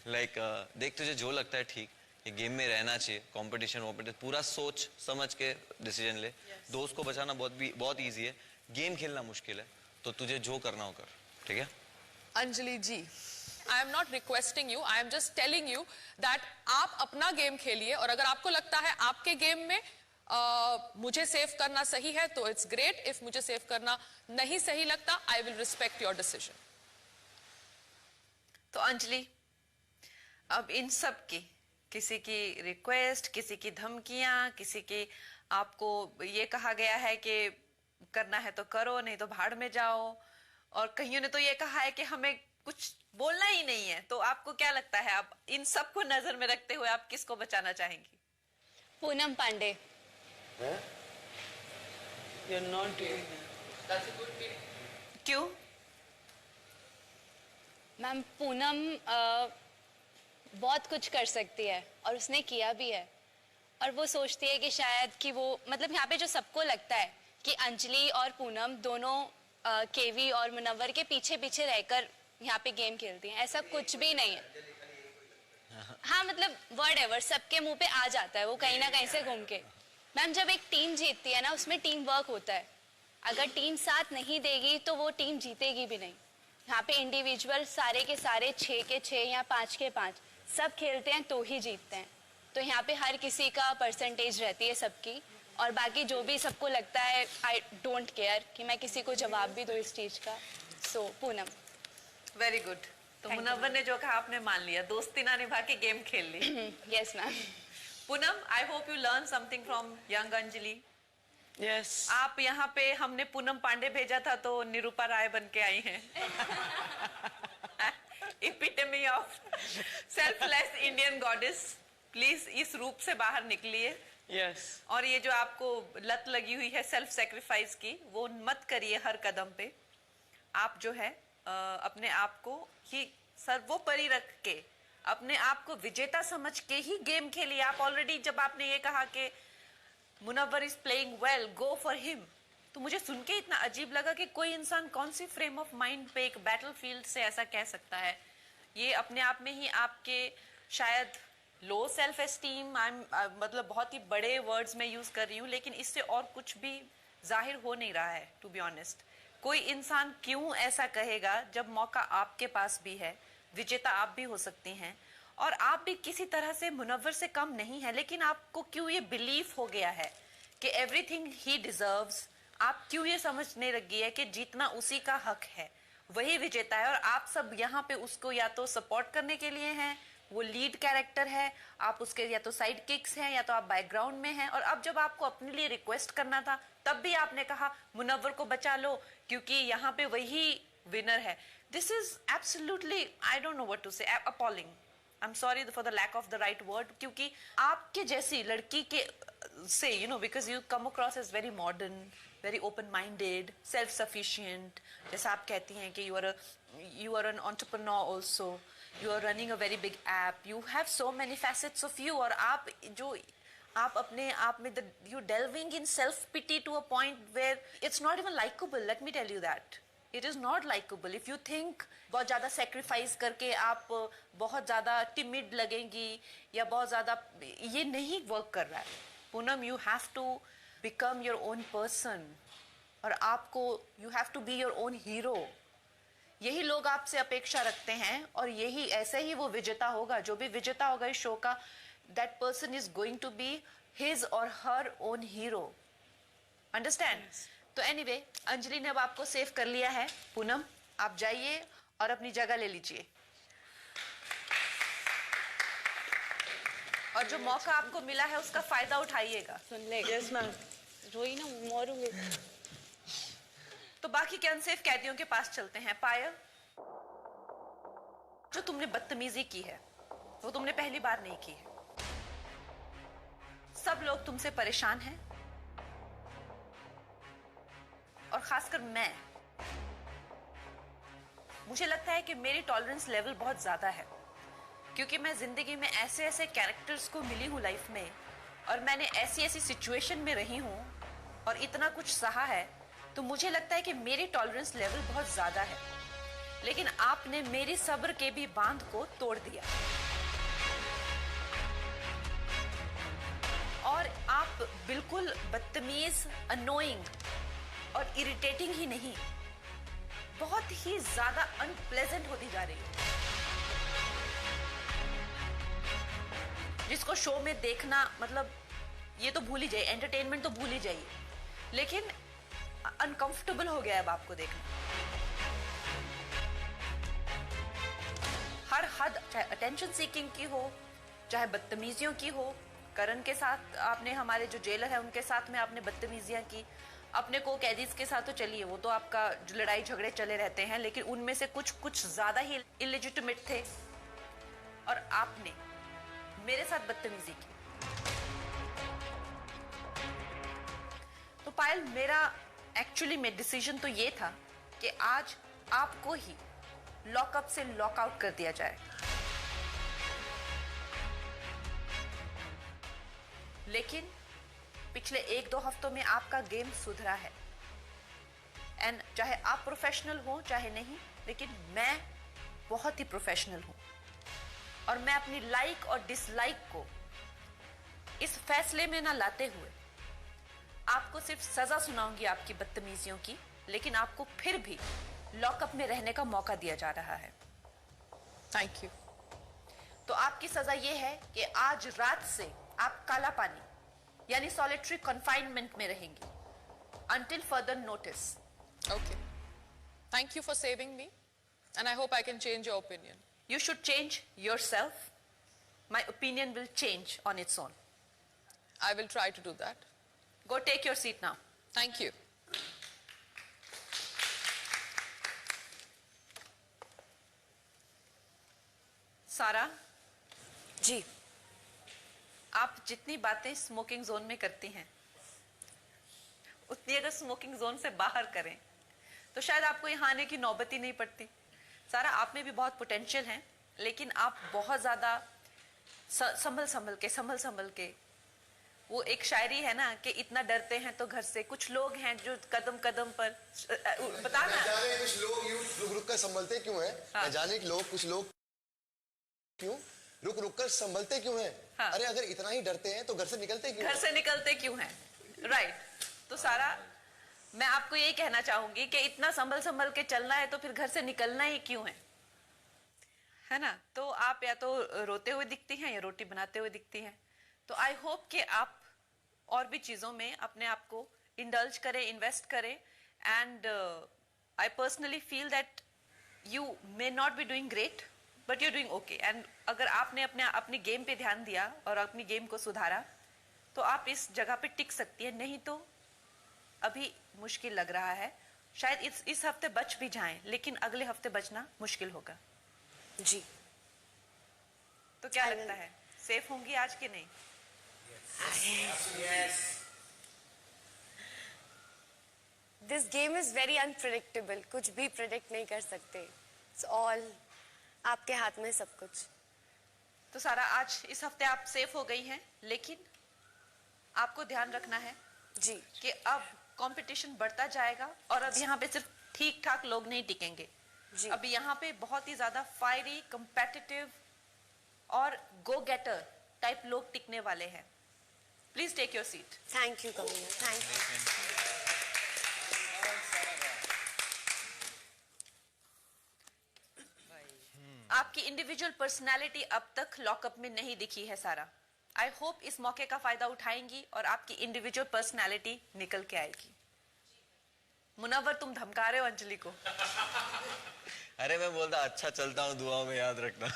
लाइक देख, तुझे जो लगता है ठीक, ये गेम में रहना चाहिए. कंपटीशन पूरा सोच समझ के डिसीजन ले. दोस्त को बचाना बहुत इजी है, गेम खेलना मुश्किल है. तो तुझे जो करना हो कर, ठीक है. अंजलि जी, I am not requesting you, I am just telling you that आप अपना गेम खेलिए, और अगर आपको लगता है आपके गेम में मुझे सेव करना सही है तो इट्स ग्रेट. इफ मुझे सेव करना नहीं सही लगता, I will respect your decision. तो अंजलि, अब इन सब की, किसी की रिक्वेस्ट, किसी की धमकियां, किसी की आपको ये कहा गया है कि करना है तो करो, नहीं तो भाड़ में जाओ, और कईयों ने तो ये कहा है कि हमें कुछ बोलना ही नहीं है. तो आपको क्या लगता है, आप इन सब को नजर में रखते हुए आप किसको बचाना चाहेंगी? Poonam Pandey. You're not doing that. क्यों? मैम, पूनम बहुत कुछ कर सकती है और उसने किया भी है. और वो सोचती है कि शायद कि वो, मतलब यहाँ पे जो सबको लगता है कि अंजलि और पूनम दोनों केवी और मुनव्वर के पीछे पीछे रहकर यहाँ पे गेम खेलती हैं, ऐसा कुछ भी नहीं है. हाँ, मतलब वर्ड एवर सबके मुंह पे आ जाता है वो कहीं ना कहीं से घूम के. मैम, जब एक टीम जीतती है ना, उसमें टीम वर्क होता है. अगर टीम साथ नहीं देगी तो वो टीम जीतेगी भी नहीं. यहाँ पे इंडिविजुअल सारे के सारे 6 के 6 या 5 के 5 सब खेलते हैं तो ही जीतते हैं. तो यहाँ पे हर किसी का परसेंटेज रहती है सबकी. और बाकी जो भी सबको लगता है, आई डोंट केयर कि मैं किसी को जवाब भी दूँ इस चीज का. सो पूनम. Very good. तो मुनव्वर ने जो कहा आपने मान लिया, दोस्ती ना निभा के गेम खेल ली. Yes ma'am. Poonam, I hope you learn something from young Anjali. Yes. आप यहाँ पे, हमने पूनम पांडे भेजा था तो निरूपा राय बन के आई हैं. Epitome of selfless Indian goddess. Please इस रूप से बाहर निकलिए. Yes. और ये जो आपको लत लगी हुई है सेल्फ सेक्रीफाइस की, वो मत करिए हर कदम पे. आप जो है अपने आप को ही सर्वोपरि रख के, अपने आप को विजेता समझ के ही गेम खेलिए. आप ऑलरेडी, जब आपने ये कहा कि Munawar is playing well, go for him, तो मुझे सुन के इतना अजीब लगा कि कोई इंसान कौन सी फ्रेम ऑफ माइंड पे एक बैटलफील्ड से ऐसा कह सकता है. ये अपने आप में ही आपके शायद लो सेल्फ एस्टीम, मतलब बहुत ही बड़े वर्ड्स में यूज कर रही हूँ, लेकिन इससे और कुछ भी जाहिर हो नहीं रहा है. टू बी ऑनेस्ट, कोई इंसान क्यों ऐसा कहेगा जब मौका आपके पास भी है, विजेता आप भी हो सकती हैं, और आप भी किसी तरह से मुनव्वर से कम नहीं है. लेकिन आपको क्यों ये बिलीफ हो गया है कि एवरीथिंग ही डिजर्व्स? आप क्यों ये समझने लग गई है कि जीतना उसी का हक है, वही विजेता है, और आप सब यहाँ पे उसको या तो सपोर्ट करने के लिए हैं, वो लीड कैरेक्टर है, आप उसके या तो साइड किक्स हैं या तो आप बैकग्राउंड में हैं. और अब जब आपको अपने लिए रिक्वेस्ट करना था, तब भी आपने कहा मुनव्वर को बचा लो क्योंकि यहाँ पे वही विनर है. This is absolutely, I don't know what to say, appalling. I am sorry for the lack of the right word, क्योंकि आपके जैसी लड़की के से, you know, because you come across as very modern, very open minded, self sufficient, जैसा आप कहती हैं कि you are an entrepreneur also, you are running a very big app, you have so many facets of you. और आप अपने आप में, you delving in self pity to a point where it's not even likeable. Let me tell you that it is not likeable. If you think बहुत ज्यादा sacrifice करके आप बहुत ज्यादा टिमिड लगेंगी या बहुत ज्यादा, ये नहीं वर्क कर रहा है. Poonam, you have to become your own person और आपको you have to be your own hero. यही लोग आपसे अपेक्षा रखते हैं और यही ऐसे ही वो विजेता होगा. जो भी विजेता होगा इस शो का, that person is going to be his और हर ओन हीरो. अंडरस्टैंड? तो एनीवे, अंजलि ने अब आपको सेव कर लिया है. पूनम, आप जाइए और अपनी जगह ले लीजिए. और जो मौका आपको मिला है उसका फायदा उठाइएगा. सुन ले. Yes ma'am. रोई ना, मरूंगी. तो बाकी के अनसेफ कैदियों के पास चलते हैं. पायल, जो तुमने बदतमीजी की है वो तुमने पहली बार नहीं की है. सब लोग तुमसे परेशान हैं और खासकर मैं. मुझे लगता है कि मेरी टॉलरेंस लेवल बहुत ज्यादा है क्योंकि मैं जिंदगी में ऐसे ऐसे कैरेक्टर्स को मिली हूं लाइफ में और मैंने ऐसी ऐसी सिचुएशन में रही हूं और इतना कुछ सहा है. तो मुझे लगता है कि मेरी टॉलरेंस लेवल बहुत ज्यादा है. लेकिन आपने मेरी सब्र के भी बांध को तोड़ दिया और आप बिल्कुल बदतमीज, अनोइंग और इरिटेटिंग ही नहीं, बहुत ही ज्यादा अनप्लेजेंट होती जा रही है. जिसको शो में देखना, मतलब ये तो भूल ही जाइए, एंटरटेनमेंट तो भूल ही जाइए, लेकिन अनकंफर्टेबल हो गया है अब आपको देखना. हर हद, चाहे अटेंशन सीकिंग की हो, चाहे बदतमीजियों की हो. करण के साथ आपने, हमारे जो जेलर है उनके साथ में आपने बदतमीजियां की. अपने को कैदीज के साथ तो चलिए, वो तो आपका जो लड़ाई झगड़े चले रहते हैं, लेकिन उनमें से कुछ ज्यादा ही इलेजिटिमेट थे. और आपने मेरे साथ बदतमीजी की. तो पायल, मेरा एक्चुअली में डिसीजन तो ये था कि आज आपको ही लॉकअप से लॉकआउट कर दिया जाए. लेकिन पिछले 1-2 हफ्तों में आपका गेम सुधरा है. एंड चाहे आप प्रोफेशनल हो चाहे नहीं, लेकिन मैं बहुत ही प्रोफेशनल हूं और मैं अपनी लाइक और डिसलाइक को इस फैसले में ना लाते हुए आपको सिर्फ सजा सुनाऊंगी आपकी बदतमीजियों की, लेकिन आपको फिर भी लॉकअप में रहने का मौका दिया जा रहा है. Thank you. तो आपकी सजा यह है कि आज रात से आप काला पानी यानी सॉलिटरी कन्फाइनमेंट में रहेंगी until further notice. Okay. Thank you for saving me, and I hope I can change your opinion. You should change yourself. My opinion will change on its own. I will try to do that. Go take your seat now. Thank you. सारा जी, आप जितनी बातें smoking zone में करती हैं उतनी अगर smoking zone से बाहर करें तो शायद आपको यहाँ आने की नौबत ही नहीं पड़ती. सारा, आप में भी बहुत पोटेंशियल है, लेकिन आप बहुत ज्यादा संभल के, वो एक शायरी है ना कि इतना डरते हैं तो घर से. कुछ लोग हैं जो कदम कदम पर बताना, कुछ लोग यूं रुक कर संभलते क्यों हैं. हाँ. जाने के लोग, कुछ लोग क्यों रुक कर संभलते क्यों हैं. हाँ. अरे अगर इतना ही डरते हैं तो घर से निकलते क्यों. घर से निकलते क्यों हैं. राइट. तो सारा, मैं आपको यही कहना चाहूंगी कि इतना संभल के चलना है तो फिर घर से निकलना ही क्यों है ना. तो आप या तो रोते हुए दिखती हैं या रोटी बनाते हुए दिखती हैं. तो आई होप कि आप और भी चीजों में अपने आप को इंडल्ज करें, इन्वेस्ट करें. And I personally feel that you may not be doing great but you doing okay. And अगर आपने अपनी गेम पे ध्यान दिया और अपनी गेम को सुधारा तो आप इस जगह पे टिक सकती है. नहीं तो अभी मुश्किल लग रहा है. शायद इस हफ्ते बच भी जाएं, लेकिन अगले हफ्ते बचना मुश्किल होगा. जी. तो क्या लगता है, सेफ होंगी आज के नहीं? This game is very unpredictable. कुछ भी प्रिडिक्ट नहीं कर सकते. इट्स ऑल आपके हाथ में सब कुछ. तो सारा, आज इस हफ्ते आप सेफ हो गई हैं, लेकिन आपको ध्यान रखना है जी कि अब कंपटीशन बढ़ता जाएगा और अब यहाँ पे सिर्फ ठीक ठाक लोग नहीं टिकेंगे। अभी यहाँ पे बहुत ही ज्यादा फायरी, कंपेटिटिव और गो गेटर टाइप लोग टिकने वाले हैं। Please take your seat. Thank you कमीना, थैंक यू। आपकी इंडिविजुअल पर्सनालिटी अब तक लॉकअप में नहीं दिखी है सारा। आई होप इस मौके का फायदा उठाएंगी और आपकी इंडिविजुअल पर्सनालिटी निकल के आएगी। मुनव्वर, तुम धमका रहे हो अंजलि को। अरे मैं बोलता अच्छा चलता हूँ, दुआओं में याद रखना।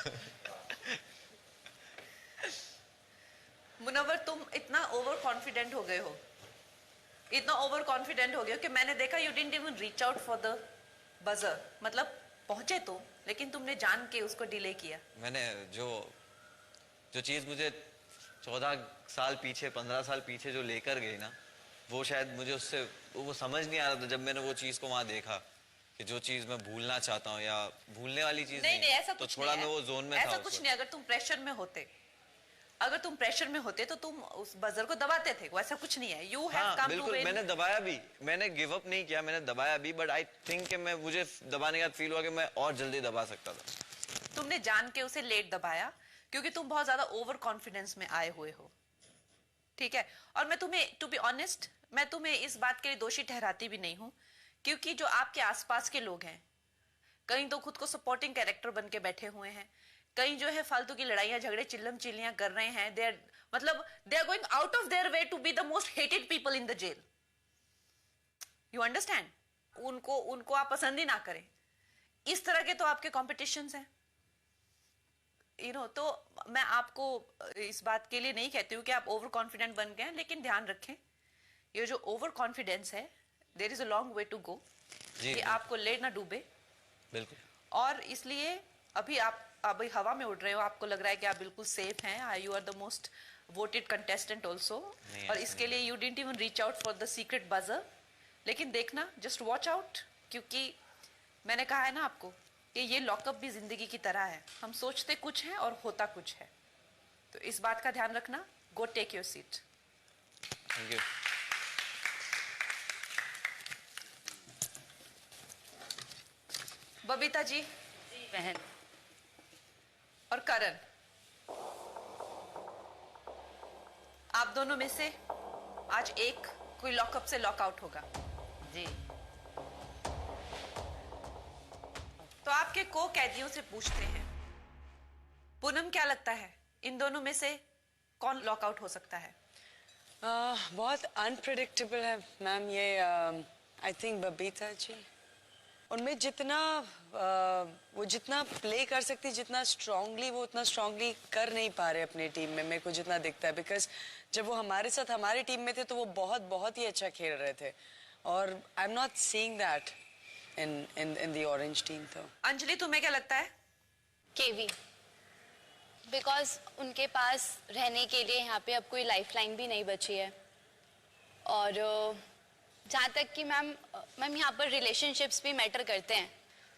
मुनव्वर, तुम इतना ओवर कॉन्फिडेंट हो गए हो, इतना ओवर कॉन्फिडेंट हो गए हो कि मैंने देखा you didn't even reach out for the buzzer. मतलब पहुंचे तो, लेकिन तुमने जान के उसको डिले किया। मैंने जो चीज मुझे 14 साल पीछे, 15 साल पीछे जो लेकर गई ना, वो शायद मुझे उससे वो समझ नहीं आ रहा था जब मैंने वो चीज को वहां देखा कि जो चीज मैं भूलना चाहता हूँ या भूलने वाली चीज नहीं, ऐसा तो कुछ थोड़ा नहीं मैं वो जोन में था। ऐसा कुछ नहीं। अगर तुम प्रेशर में होते तो तुम उस बजर को दबाते थे। वैसा कुछ नहीं है। यू हैव कम टू बिल्कुल, विन। मैंने दबाया भी, मैंने गिव अप नहीं किया, मैंने दबाया भी, बट आई थिंक कि मुझे दबाने के बाद फील हुआ कि मैं और जल्दी दबा सकता था। तुमने जान के उसे लेट दबाया क्योंकि तुम बहुत ज्यादा ओवर कॉन्फिडेंस में आए हुए हो, ठीक है। और मैं तुम्हें, टू बी ऑनेस्ट, मैं तुम्हें इस बात के लिए दोषी ठहराती भी नहीं हूं, क्योंकि जो आपके आसपास के लोग हैं, कहीं तो खुद को सपोर्टिंग कैरेक्टर बन के बैठे हुए हैं, कहीं जो है फालतू की लड़ाइयां झगड़े चिल्लम चिल्लियां कर रहे हैं। They are going out of their way to be the most hated people in the jail. You understand? उनको आप पसंद ही ना करें, इस तरह के तो आपके कॉम्पिटिशंस हैं, यू नो। तो मैं आपको इस बात के लिए नहीं कहती हूँ कि आप ओवर कॉन्फिडेंट बन गए हैं, लेकिन ध्यान रखें ये जो ओवर कॉन्फिडेंस है, there is a long way to go, कि आपको ले ना डूबे। बिल्कुल। और इसलिए अभी आप अभी हवा में उड़ रहे हो, आपको लग रहा है कि आप बिल्कुल सेफ हैं, you are the most voted contestant also, और इसके लिए you didn't even reach out for the secret buzzer. लेकिन देखना, जस्ट वॉच आउट, क्योंकि मैंने कहा है ना आपको कि ये लॉकअप भी जिंदगी की तरह है, हम सोचते कुछ है और होता कुछ है। तो इस बात का ध्यान रखना। Go take your seat. Thank you. Babita ji, बहन, और करण, आप दोनों में से आज एक कोई लॉकअप से लॉकआउट होगा। जी। तो आपके को कैदियों से पूछते हैं, पूनम क्या लगता है इन दोनों में से कौन लॉकआउट हो सकता है? बहुत अनप्रेडिक्टेबल है मैम ये। आई थिंक बबीता जी, उनमें जितना वो जितना प्ले कर सकती, जितना स्ट्रांगली, वो उतना स्ट्रांगली कर नहीं पा रहे अपनी टीम में, मेरे को जितना दिखता है। बिकॉज जब वो हमारे साथ हमारी टीम में थे तो वो बहुत बहुत ही अच्छा खेल रहे थे, और I am not seeing that in the orange team. तो अंजलि, तुम्हें क्या लगता है? केवी, बिकॉज उनके पास रहने के लिए यहाँ पे अब कोई लाइफलाइन भी नहीं बची है। और जहाँ तक कि मैम यहाँ पर रिलेशनशिप्स भी मैटर करते हैं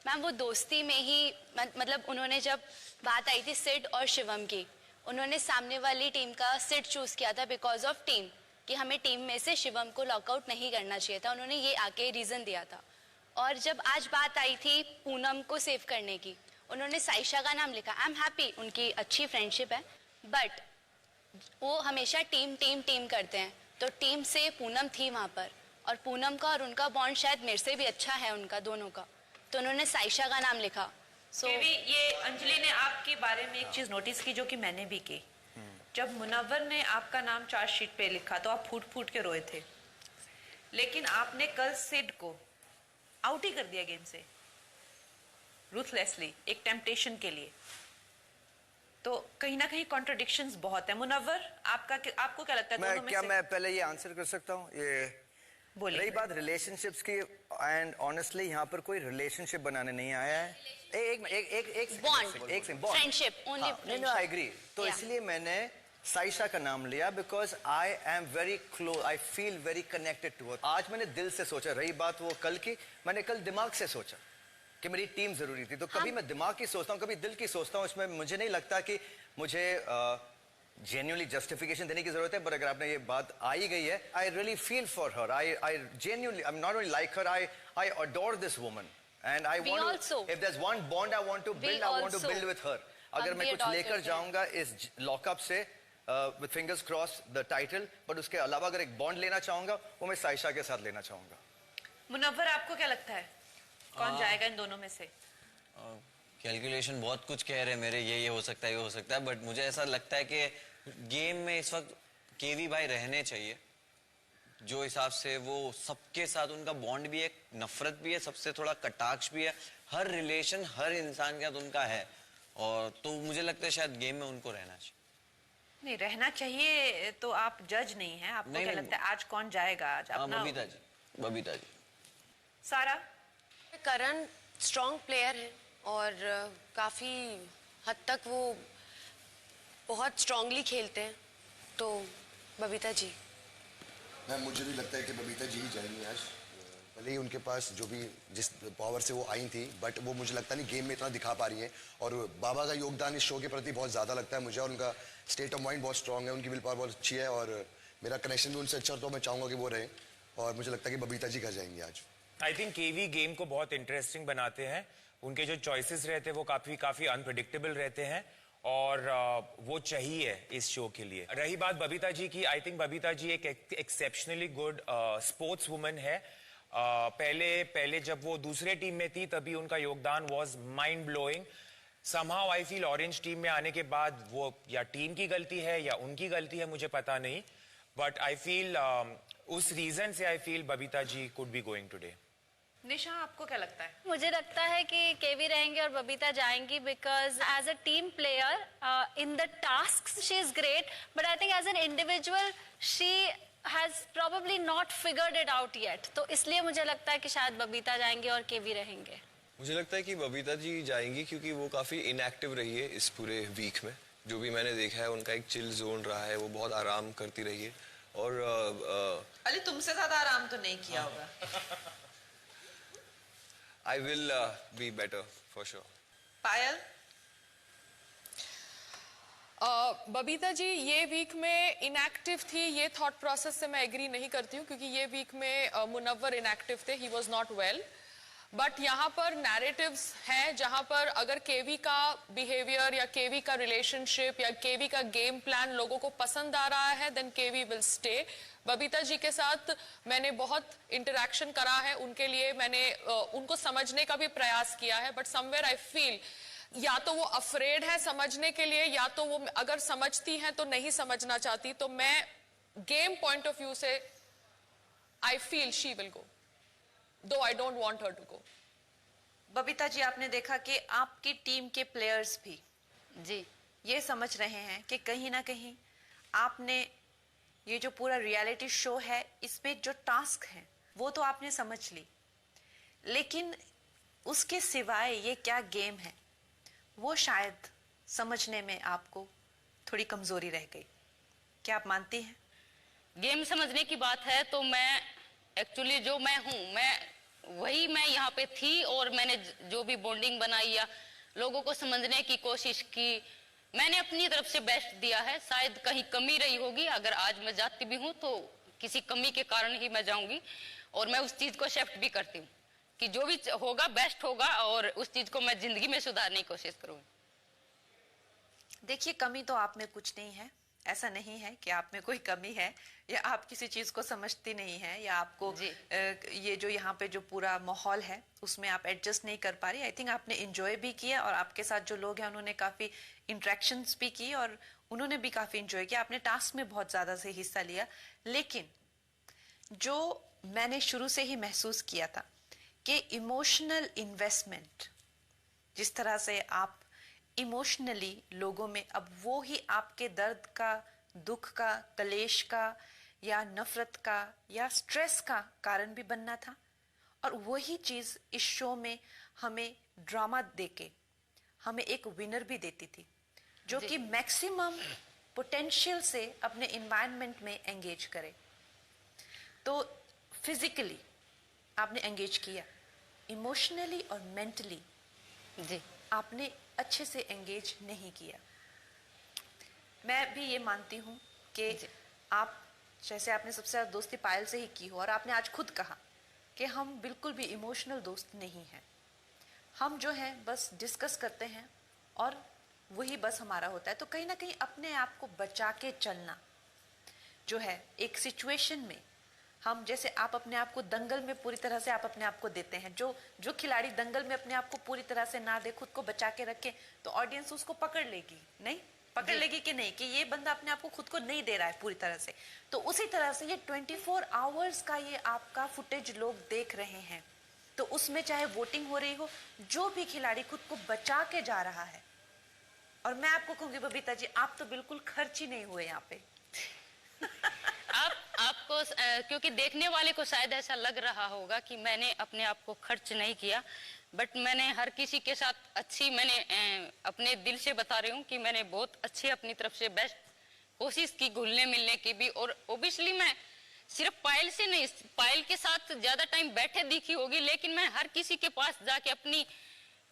मैम। वो दोस्ती में ही मतलब उन्होंने जब बात आई थी सिड और शिवम की, उन्होंने सामने वाली टीम का सिड चूज किया था बिकॉज ऑफ टीम, कि हमें टीम में से शिवम को लॉकआउट नहीं करना चाहिए था। उन्होंने ये आके रीजन दिया था। और जब आज बात आई थी पूनम को सेव करने की, उन्होंने साइशा का नाम लिखा। आई एम हैप्पी, उनकी अच्छी फ्रेंडशिप है, बट वो हमेशा टीम टीम टीम करते हैं। तो टीम से पूनम थी वहां पर, और पूनम का और उनका बॉन्ड शायद मेरे से भी अच्छा है उनका दोनों का, तो उन्होंने साइशा का नाम लिखा। ये अंजलि ने आपके बारे में एक चीज नोटिस की जो कि मैंने भी की। जब मुनव्वर ने आपका नाम चार्जशीट पे लिखा तो आप फूट फूट के रोए थे, लेकिन आपने कल सिड को आउट ही कर दिया गेम से, रूथलेसली, एक टेम्पटेशन के लिए। तो कहीं ना कहीं कॉन्ट्रडिक्शंस बहुत है। मुनव्वर, आपको क्या लगता है दोनों में से? मैं पहले ये आंसर कर सकता हूँ? ये बोलिए। रही बात रिलेशनशिप्स की, एंड ऑनेस्टली यहाँ पर कोई रिलेशनशिप बनाने नहीं आया है। एक फ्रेंडशिप ओनली। नहीं, आई एग्री। तो इसलिए मैंने साइशा का नाम लिया because I am very close, I feel very connected to her. आज मैंने दिल से सोचा, रही बात वो कल की, मैंने कल दिमाग से सोचा कि मेरी टीम जरूरी थी। तो कभी मैं दिमाग की सोचता हूँ, कभी दिल की सोचता हूँ। इसमें मुझे नहीं लगता कि मुझे जेन्युइनली जस्टिफिकेशन देने की जरूरत है, बट अगर आपने ये बात आई गई है, I really feel for her. I genuinely, I am not only like her, I adore this woman and I We want also. to, if there's one bond I want to We build, I want to also. build with her. अगर हम मैं भी कुछ adore लेकर करते हैं। जाऊंगा इस लॉकअप से with fingers crossed the title, but उसके अलावा अगर एक बॉन्ड लेना चाहूंगा वो मैं साइशा के साथ लेना चाहूंगा। मुनव्वर, आपको क्या लगता है कौन जाएगा इन दोनों में से? कैलकुलेशन बहुत कुछ कह रहे हैं मेरे, ये हो सकता है, ये हो सकता है, बट मुझे ऐसा लगता है कि गेम में इस वक्त केवी भाई रहने चाहिए। जो हिसाब से वो सबके साथ उनका बॉन्ड भी है, नफरत भी है, सबसे थोड़ा कटाक्ष भी है, हर रिलेशन हर इंसान के साथ उनका है, और तो मुझे लगता है शायद गेम में उनको रहना चाहिए। नहीं, रहना चाहिए तो आप जज नहीं है, आपको क्या लगता है आज कौन जाएगा? आज अपना बबीता जी। सारा? करण स्ट्रॉन्ग प्लेयर है और काफी हद तक वो बहुत स्ट्रांगली खेलते हैं, तो बबीता जी। मुझे भी लगता है कि बबीता जी ही जाएंगी आज। भले ही उनके पास जो भी जिस पावर से वो आई थी, बट वो मुझे लगता नहीं गेम में इतना दिखा पा रही है, और बाबा का योगदान इस शो के प्रति बहुत ज़्यादा लगता है मुझे, और उनका स्टेट ऑफ माइंड बहुत स्ट्रांग है, उनकी विल पावर बहुत अच्छी है, और मेरा कनेक्शन भी उनसे अच्छा, तो मैं चाहूँगा कि वो रहे, और मुझे लगता है कि बबीता जी घर जाएंगी आज। आई थिंक केवी गेम को बहुत इंटरेस्टिंग बनाते हैं, उनके जो चॉइसेस रहते हैं वो काफी अनप्रेडिक्टेबल रहते हैं, और वो चाहिए इस शो के लिए। रही बात बबीता जी की, आई थिंक बबीता जी एक एक्सेप्शनली गुड स्पोर्ट्स वुमन है। पहले जब वो दूसरे टीम में थी तभी उनका योगदान was mind blowing. Somehow I feel orange team में आने के बाद वो या टीम की गलती है या उनकी गलती है, मुझे पता नहीं, बट आई फील उस रीजन से I feel Babita ji could be going today. Nisha, आपको क्या लगता है? मुझे लगता है कि केवी रहेंगे और बबीता जाएंगी, because as a team player in the tasks she is great, but I think as an individual she has probably not figured it out yet, तो इसलिए मुझे लगता है कि शायद बबीता जाएंगे और केवी रहेंगे। मुझे लगता है कि बबीता जी जाएंगी क्योंकि वो काफी इनएक्टिव रही है इस पूरे वीक में। जो भी मैंने देखा है उनका एक चिल जोन रहा है, वो बहुत आराम करती रही है, और अली तुमसे ज्यादा आराम तो नहीं किया होगा। I will be better for sure. पायल? बबीता जी ये वीक में इनएक्टिव थी, ये थॉट प्रोसेस से मैं एग्री नहीं करती हूँ, क्योंकि ये वीक में मुनव्वर इनएक्टिव थे, he was not well. But यहाँ पर नैरेटिव्स हैं जहाँ पर अगर केवी का बिहेवियर या केवी का रिलेशनशिप या केवी का गेम प्लान लोगों को पसंद आ रहा है, then KV will stay. Babita ji के साथ मैंने बहुत इंटरेक्शन करा है, उनके लिए मैंने उनको समझने का भी प्रयास किया है, बट समवेयर आई फील या तो वो अफ्रेड है समझने के लिए, या तो वो अगर समझती हैं तो नहीं समझना चाहती। तो मैं गेम पॉइंट ऑफ व्यू से I feel she will go, though I don't want her to go. Babita ji, आपने देखा कि आपकी टीम के प्लेयर्स भी जी ये समझ रहे हैं कि कहीं ना कहीं आपने ये जो पूरा रियलिटी शो है इसमें जो टास्क है वो तो आपने समझ ली, लेकिन उसके सिवाय ये क्या गेम है वो शायद समझने में आपको थोड़ी कमजोरी रह गई। क्या आप मानती हैं? गेम समझने की बात है तो मैं एक्चुअली जो मैं हूँ मैं यहाँ पे थी, और मैंने जो भी बॉन्डिंग बनाई या लोगों को समझने की कोशिश की, मैंने अपनी तरफ से बेस्ट दिया है। शायद कहीं कमी रही होगी, अगर आज मैं जाती भी हूँ तो किसी कमी के कारण ही मैं जाऊंगी, और मैं उस चीज को एक्सेप्ट भी करती हूँ कि जो भी होगा बेस्ट होगा, और उस चीज को मैं जिंदगी में सुधारने की कोशिश करूंगी। देखिए, कमी तो आप में कुछ नहीं है, ऐसा नहीं है कि आप में कोई कमी है या आप किसी चीज को समझती नहीं है या आपको ये जो यहाँ पे जो पूरा माहौल है उसमें आप एडजस्ट नहीं कर पा रही। आई थिंक आपने एंजॉय भी किया, और आपके साथ जो लोग हैं उन्होंने काफी इंटरेक्शंस भी की और उन्होंने भी काफी एंजॉय किया। आपने टास्क में बहुत ज्यादा से हिस्सा लिया, लेकिन जो मैंने शुरू से ही महसूस किया था कि इमोशनल इन्वेस्टमेंट, जिस तरह से आप इमोशनली लोगों में, अब वो ही आपके दर्द का, दुख का, कलेश का या नफरत का या स्ट्रेस का कारण भी बनना था, और वही चीज इस शो में हमें ड्रामा देके हमें एक विनर भी देती थी जो कि मैक्सिमम पोटेंशियल से अपने एनवायरनमेंट में एंगेज करे। तो फिजिकली आपने एंगेज किया, इमोशनली और मेंटली जी आपने अच्छे से एंगेज नहीं किया। मैं भी ये मानती हूँ कि आप, जैसे आपने सबसे ज्यादा दोस्ती पायल से ही की हो, और आपने आज खुद कहा कि कि हम बिल्कुल भी इमोशनल दोस्त नहीं हैं। हम जो हैं बस डिस्कस करते हैं और वही बस हमारा होता है। तो कहीं ना कहीं अपने आप को बचा के चलना जो है एक सिचुएशन में, हम जैसे आप अपने आप को दंगल में पूरी तरह से आप अपने आप को देते हैं, जो खिलाड़ी दंगल में अपने आप को पूरी तरह से ना दे, खुद को बचा के रखे, तो ऑडियंस उसको पकड़ लेगी, नहीं पकड़ लेगी कि नहीं, कि ये बंदा अपने आप को खुद को नहीं दे रहा है पूरी तरह से। तो उसी तरह से ये 24 आवर्स का ये आपका फुटेज लोग देख रहे हैं, तो उसमें चाहे वोटिंग हो रही हो, जो भी खिलाड़ी खुद को बचा के जा रहा है। और मैं आपको कहूंगी बबीता जी, आप तो बिल्कुल खर्च ही नहीं हुए यहाँ पे। आपको क्योंकि देखने वाले को शायद ऐसा लग रहा होगा कि मैंने अपने आप को खर्च नहीं किया, बट मैंने हर किसी के साथ अच्छी, मैंने अपने दिल से बता रही हूँ कि मैंने बहुत अच्छी अपनी तरफ से बेस्ट कोशिश की घुलने मिलने की भी। और ओबियसली मैं सिर्फ पायल से नहीं, पायल के साथ ज्यादा टाइम बैठे दिखी होगी, लेकिन मैं हर किसी के पास जाके अपनी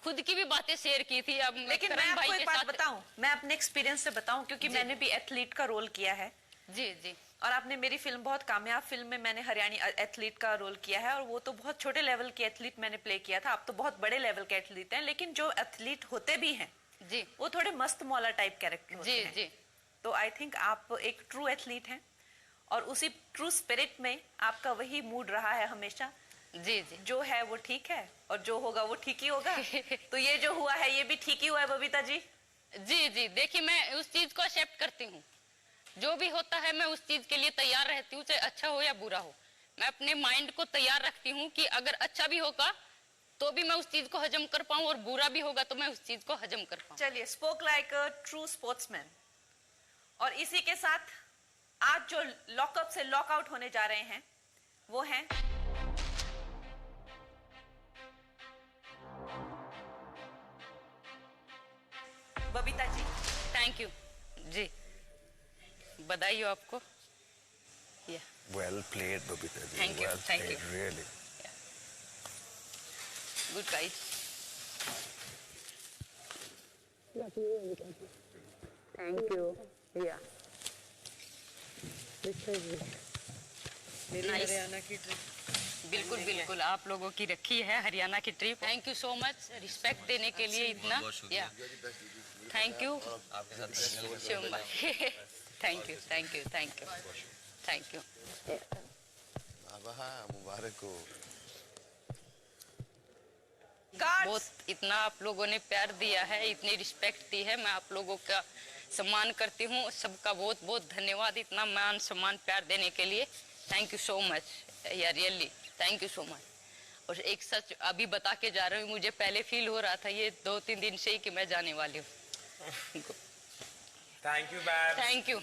खुद की भी बातें शेयर की थी। अब लेकिन मैं आपको एक बात बताऊं, मैं अपने एक्सपीरियंस से बताऊं, क्योंकि मैंने भी एथलीट का रोल किया है। जी जी। और आपने मेरी फिल्म, बहुत कामयाब फिल्म में मैंने हरियाणी एथलीट का रोल किया है, और वो तो बहुत छोटे लेवल के एथलीट मैंने प्ले किया था। आप तो बहुत बड़े लेवल के एथलीट हैं, लेकिन जो एथलीट होते भी हैं जी, वो थोड़े मस्त मौला टाइप कैरेक्टर होते हैं। जी। तो आई थिंक आप एक ट्रू एथलीट हैं, और उसी ट्रू स्पिरिट में आपका वही मूड रहा है हमेशा। जी जी। जो है वो ठीक है, और जो होगा वो ठीक ही होगा। तो ये जो हुआ है ये भी ठीक ही हुआ है बबीता जी। जी जी, देखिए मैं उस चीज को एक्सेप्ट करती हूँ, जो भी होता है मैं उस चीज के लिए तैयार रहती हूँ, चाहे अच्छा हो या बुरा हो। मैं अपने माइंड को तैयार रखती हूँ कि अगर अच्छा भी होगा तो भी मैं उस चीज को हजम कर पाऊँ, और बुरा भी होगा तो मैं उस चीज को हजम कर पाऊँ। चलिए, spoke like a true sportsman. और इसी के साथ आज जो लॉकअप से लॉकआउट होने जा रहे हैं वो हैं बबीता जी। थैंक यू जी, बधाई हो आपको। Well played, Babita ji. Thank you, Well thank played, you. Really. Good guys. Thank you. Yeah. मेरी हरियाणा की ट्रिप बिल्कुल बिल्कुल आप लोगों की रखी है हरियाणा की trip. Thank you so much respect देने के लिए इतना। या थैंक यू आपके साथ शिवम भाई। Thank you thank you thank you thank you. मुबारक हो। बहुत इतना आप लोगों ने प्यार दिया है, इतनी रिस्पेक्ट दी है, मैं आप लोगों का सम्मान करती हूँ। सबका बहुत बहुत धन्यवाद इतना मान सम्मान प्यार देने के लिए। थैंक यू सो मच यार, really thank you so much. और एक सच अभी बता के जा रही हूँ, मुझे पहले फील हो रहा था ये 2-3 दिन से ही कि मैं जाने वाली हूँ। Thank you babe. Thank you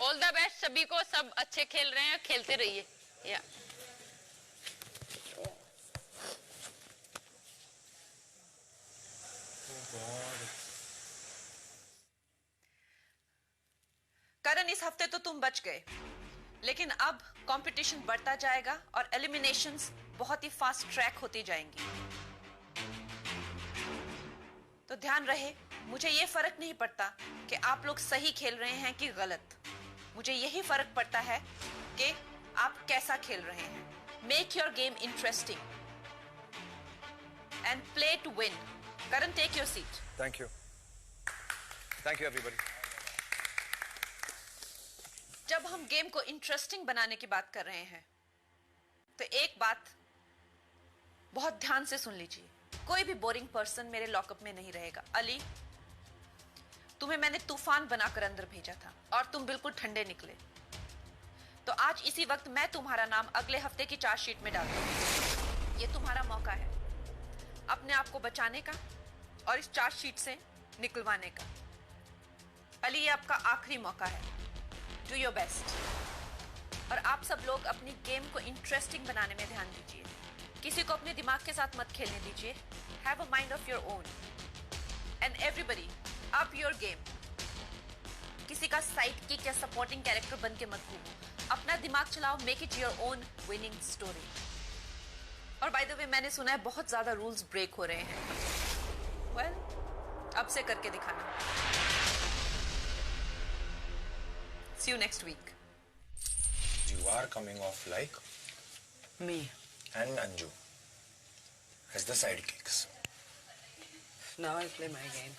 all the best सभी को। सब अच्छे खेल रहे हैं, खेलते रहिए। या करण, इस हफ्ते तो तुम बच गए, लेकिन अब कंपटीशन बढ़ता जाएगा और एलिमिनेशंस बहुत ही फास्ट ट्रैक होती जाएंगी। तो ध्यान रहे, मुझे ये फर्क नहीं पड़ता कि आप लोग सही खेल रहे हैं कि गलत। मुझे यही फर्क पड़ता है कि आप कैसा खेल रहे हैं। Make your game interesting and play to win. Karan, take your seat. Thank you everybody. जब हम गेम को इंटरेस्टिंग बनाने की बात कर रहे हैं तो एक बात बहुत ध्यान से सुन लीजिए, कोई भी बोरिंग पर्सन मेरे लॉकअप में नहीं रहेगा। अली, तुम्हें मैंने तूफान बनाकर अंदर भेजा था और तुम बिल्कुल ठंडे निकले। तो आज इसी वक्त मैं तुम्हारा नाम अगले हफ्ते की चार्जशीट में डाल दूंगी। ये तुम्हारा मौका है अपने आप को बचाने का और इस चार्जशीट से निकलवाने का। अली, ये आपका आखिरी मौका है। Do your best. और आप सब लोग अपनी गेम को इंटरेस्टिंग बनाने में ध्यान दीजिए। किसी को अपने दिमाग के साथ मत खेलने दीजिए। Have a mind of your own and everybody up your game. किसी का साइड किक या सपोर्टिंग कैरेक्टर बन के मत घूमो। अपना दिमाग चलाओ, make it your own winning story. और बाय द वे, मैंने सुना है बहुत ज्यादा रूल्स ब्रेक हो रहे हैं। वेल, अब से करके दिखाना। See you next week. because you are coming off like Me. and Anju as the sidekicks. Now I play my game.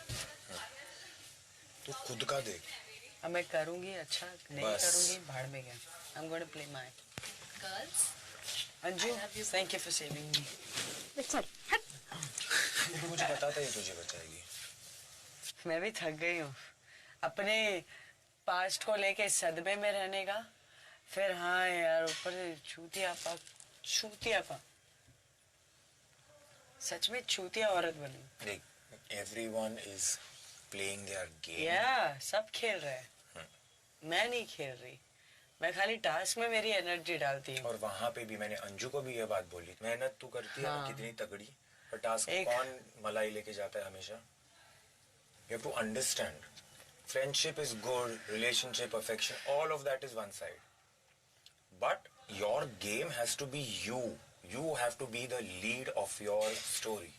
तू खुद का देख. अब मैं करूँगी अच्छा नहीं बस. करूँगी भाड़ में गया. I'm going to play my. Girls, Anju, thank you for saving me. मुझे पता था ये तुझे बचाएगी. मैं भी थक गई हूँ अपने पास्ट को लेके सदमे में रहने का. फिर हाँ यार ऊपर से छूतियापा सच में छूतिया औरत बनी. देख, everyone is playing their game. या सब खेल रहे हैं. मैं नहीं खेल रही. मैं खाली टास्क में मेरी एनर्जी डालती हूँ. और वहाँ पे भी मैंने अंजू को भी ये बात बोली. मेहनत तू करती है ना हाँ. कितनी तगड़ी, पर टास्क एक- कौन मलाई लेके जाता है हमेशा. You have to understand. Friendship is good, relationship, affection, all of that is one side. But your game has to be you. You have to be the lead of your story.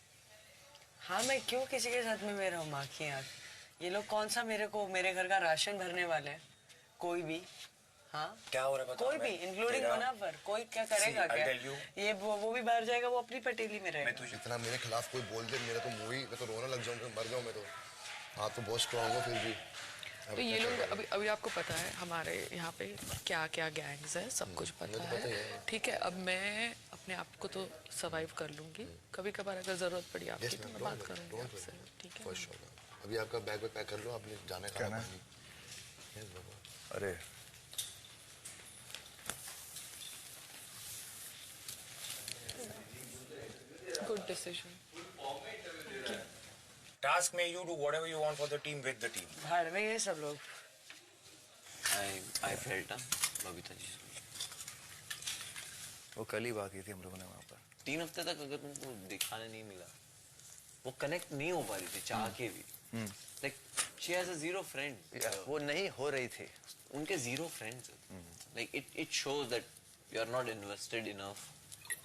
हाँ मैं क्यों किसी के साथ में मेरा माँ की आँख. ये लोग कौन सा मेरे घर का राशन भरने वाले हैं. कोई भी. हाँ क्या हो रहा है पता कोई है? भी इंक्लूडिंग मुनावर. कोई क्या करेगा See, I क्या. tell you. ये वो भी बाहर जाएगा वो अपनी पटेली में रहेगा. इतना मेरे खिलाफ कोई बोल दे मेरा तो मुंह ही मैं तो रोना लग जाऊँ मर जाऊँ मैं तो. आप तो बहुत स्ट्रांग हो फिर भी. तो ये लोग अभी आपको पता है हमारे यहाँ पे क्या क्या गैंग्स है, सब कुछ पता है. ठीक है, अब मैं अपने आप को तो सर्वाइव कर लूंगी. कभी कभार अगर जरूरत पड़ी आपकी तो मैं बात करूंगी आपसे. ठीक है. अभी आपका बैग पैक कर लो. आपने जाना है खाना. अरे गुड डिसीजन. task में you do whatever you want for the team with the team. भाड़ में ये सब लोग. I felt बबीता जी वो कल ही बात की थी हम लोगों ने वहाँ पर. 3 हफ्ते तक अगर तुमको दिखाने नहीं मिला, वो कनेक्ट नहीं हो पा रही थी चाह के भी. Like she has a zero friend. वो नहीं हो रही थी. उनके zero friends. Like it shows that you are not invested enough